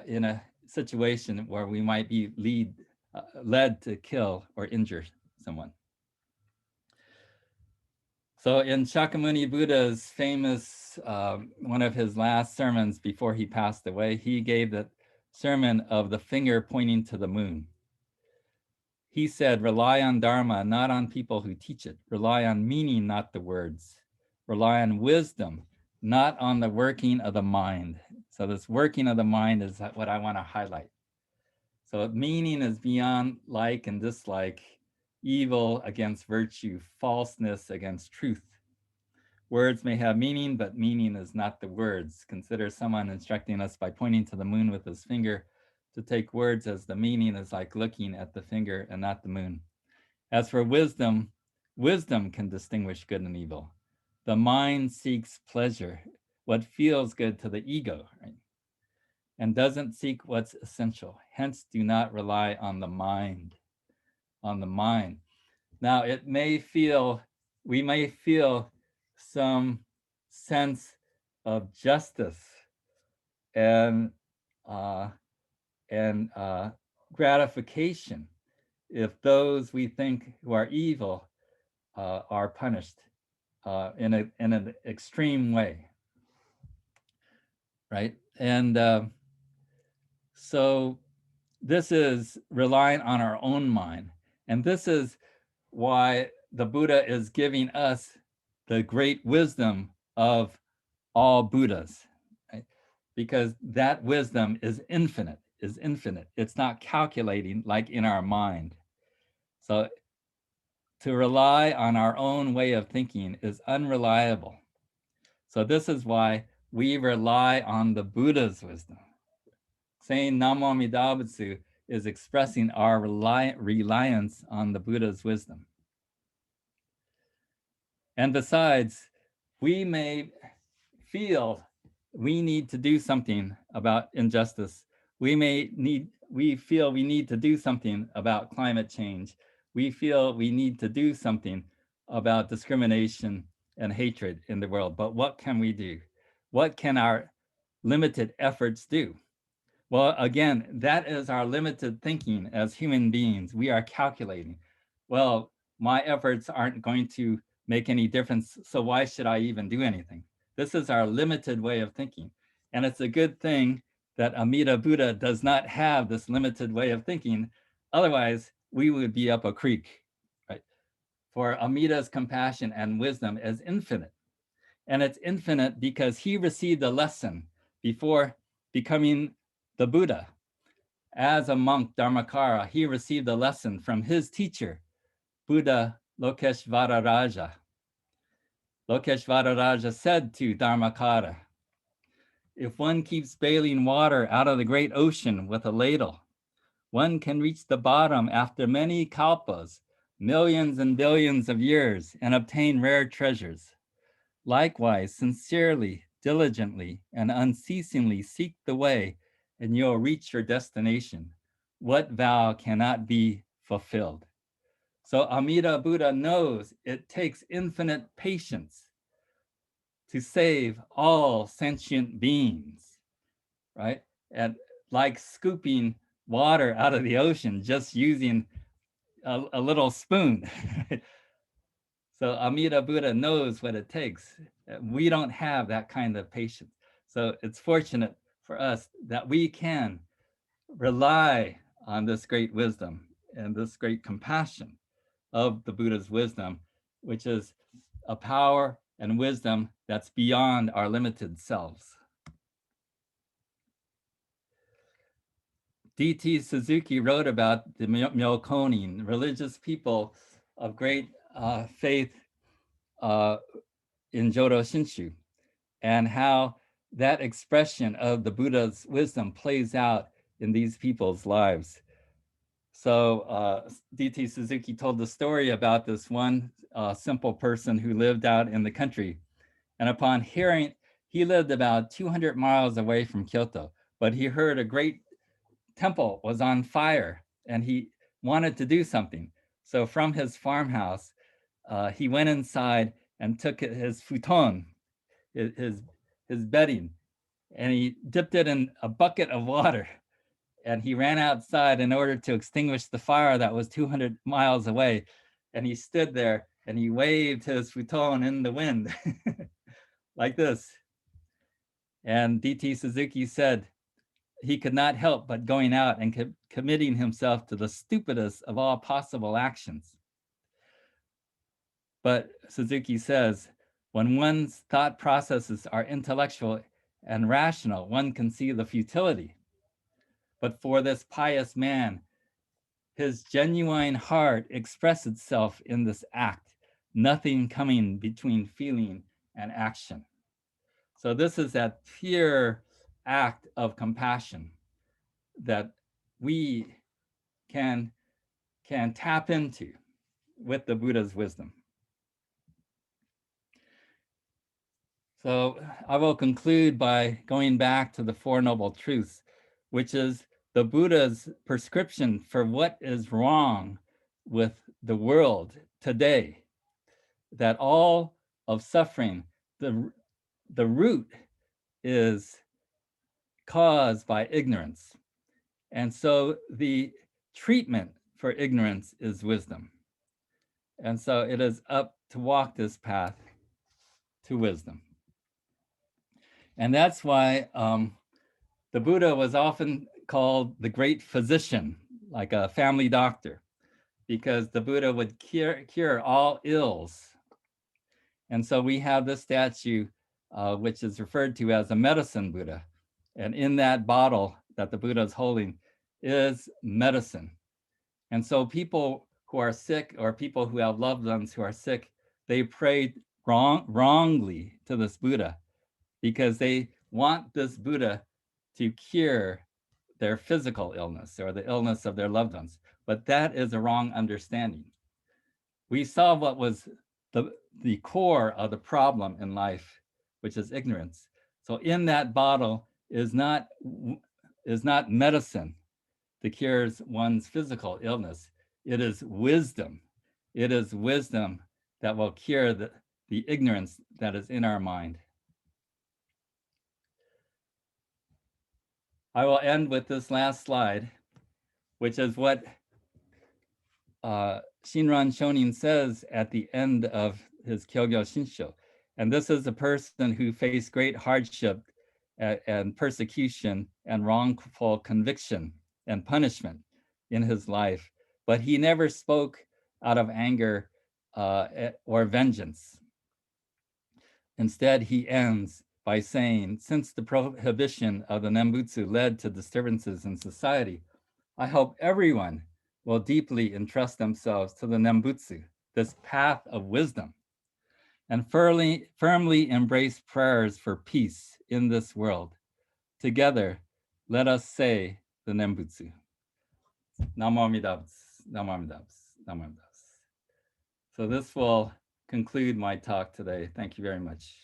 in a situation where we might be led to kill or injure someone. So in Shakyamuni Buddha's famous, one of his last sermons before he passed away, he gave the sermon of the finger pointing to the moon. He said, "Rely on Dharma, not on people who teach it. Rely on meaning, not the words. Rely on wisdom, not on the working of the mind." So this working of the mind is what I want to highlight. So meaning is beyond like and dislike, evil against virtue, falseness against truth. Words may have meaning, but meaning is not the words. Consider someone instructing us by pointing to the moon with his finger. To take words as the meaning is like looking at the finger and not the moon. As for wisdom, wisdom can distinguish good and evil. The mind seeks pleasure, what feels good to the ego, right? And doesn't seek what's essential. Hence, do not rely on the mind, Now, we may feel some sense of justice and gratification if those we think who are evil are punished in an extreme way, right? And so this is relying on our own mind. And this is why the Buddha is giving us the great wisdom of all Buddhas. Right? because that wisdom is infinite, It's not calculating like in our mind. So to rely on our own way of thinking is unreliable. So this is why we rely on the Buddha's wisdom. Saying Namo Amida Butsu is expressing our reliance on the Buddha's wisdom. And besides, we may feel we need to do something about injustice. We feel we need to do something about climate change. We feel we need to do something about discrimination and hatred in the world. But what can we do? What can our limited efforts do? Well, again, that is our limited thinking as human beings. We are calculating. Well, my efforts aren't going to make any difference, so why should I even do anything? This is our limited way of thinking. And it's a good thing that Amida Buddha does not have this limited way of thinking. Otherwise, we would be up a creek, right? For Amida's compassion and wisdom is infinite. And it's infinite because he received a lesson before becoming the Buddha. As a monk, Dharmakara, he received a lesson from his teacher, Buddha Lokeshvara. Lokeshvara said to Dharmakara, if one keeps bailing water out of the great ocean with a ladle, one can reach the bottom after many kalpas, millions and billions of years, and obtain rare treasures. Likewise, sincerely, diligently, and unceasingly seek the way, and you'll reach your destination. What vow cannot be fulfilled? So Amida Buddha knows it takes infinite patience to save all sentient beings, right? And like scooping water out of the ocean, just using a little spoon. So Amida Buddha knows what it takes. We don't have that kind of patience. So it's fortunate for us that we can rely on this great wisdom and this great compassion of the Buddha's wisdom, which is a power and wisdom that's beyond our limited selves. D.T. Suzuki wrote about the Myokonin, religious people of great faith in Jodo Shinshu, and how that expression of the Buddha's wisdom plays out in these people's lives. So D.T. Suzuki told the story about this one simple person who lived out in the country. And upon hearing, he lived about 200 miles away from Kyoto, but he heard a great temple was on fire and he wanted to do something. So from his farmhouse, he went inside and took his futon, his bedding, and he dipped it in a bucket of water. And he ran outside in order to extinguish the fire that was 200 miles away. And he stood there and he waved his futon in the wind like this. And D.T. Suzuki said he could not help but going out and committing himself to the stupidest of all possible actions. But Suzuki says, when one's thought processes are intellectual and rational, one can see the futility. But for this pious man, his genuine heart expressed itself in this act, nothing coming between feeling and action. So this is that pure act of compassion that we can tap into with the Buddha's wisdom. So I will conclude by going back to the Four Noble Truths, which is the Buddha's prescription for what is wrong with the world today, that all of suffering, the root is caused by ignorance. And so the treatment for ignorance is wisdom. And so it is up to walk this path to wisdom. And that's why the Buddha was often called the great physician, like a family doctor, because the Buddha would cure all ills. And so we have this statue, which is referred to as a medicine Buddha. And in that bottle that the Buddha is holding is medicine. And so people who are sick or people who have loved ones who are sick, they pray wrongly to this Buddha because they want this Buddha to cure their physical illness or the illness of their loved ones. But that is a wrong understanding. We saw what was the core of the problem in life, which is ignorance. So in that bottle is not medicine that cures one's physical illness. It is wisdom. It is wisdom that will cure the ignorance that is in our mind. I will end with this last slide, which is what Shinran Shonin says at the end of his Jodo Shinshu. And this is a person who faced great hardship and persecution and wrongful conviction and punishment in his life, but he never spoke out of anger or vengeance. Instead, he ends by saying, since the prohibition of the Nembutsu led to disturbances in society, I hope everyone will deeply entrust themselves to the Nembutsu, this path of wisdom, and firmly embrace prayers for peace in this world. Together, let us say the Nembutsu. Namo Amida Butsu, Namo Amida Butsu, Namo Amida Butsu. So this will conclude my talk today. Thank you very much.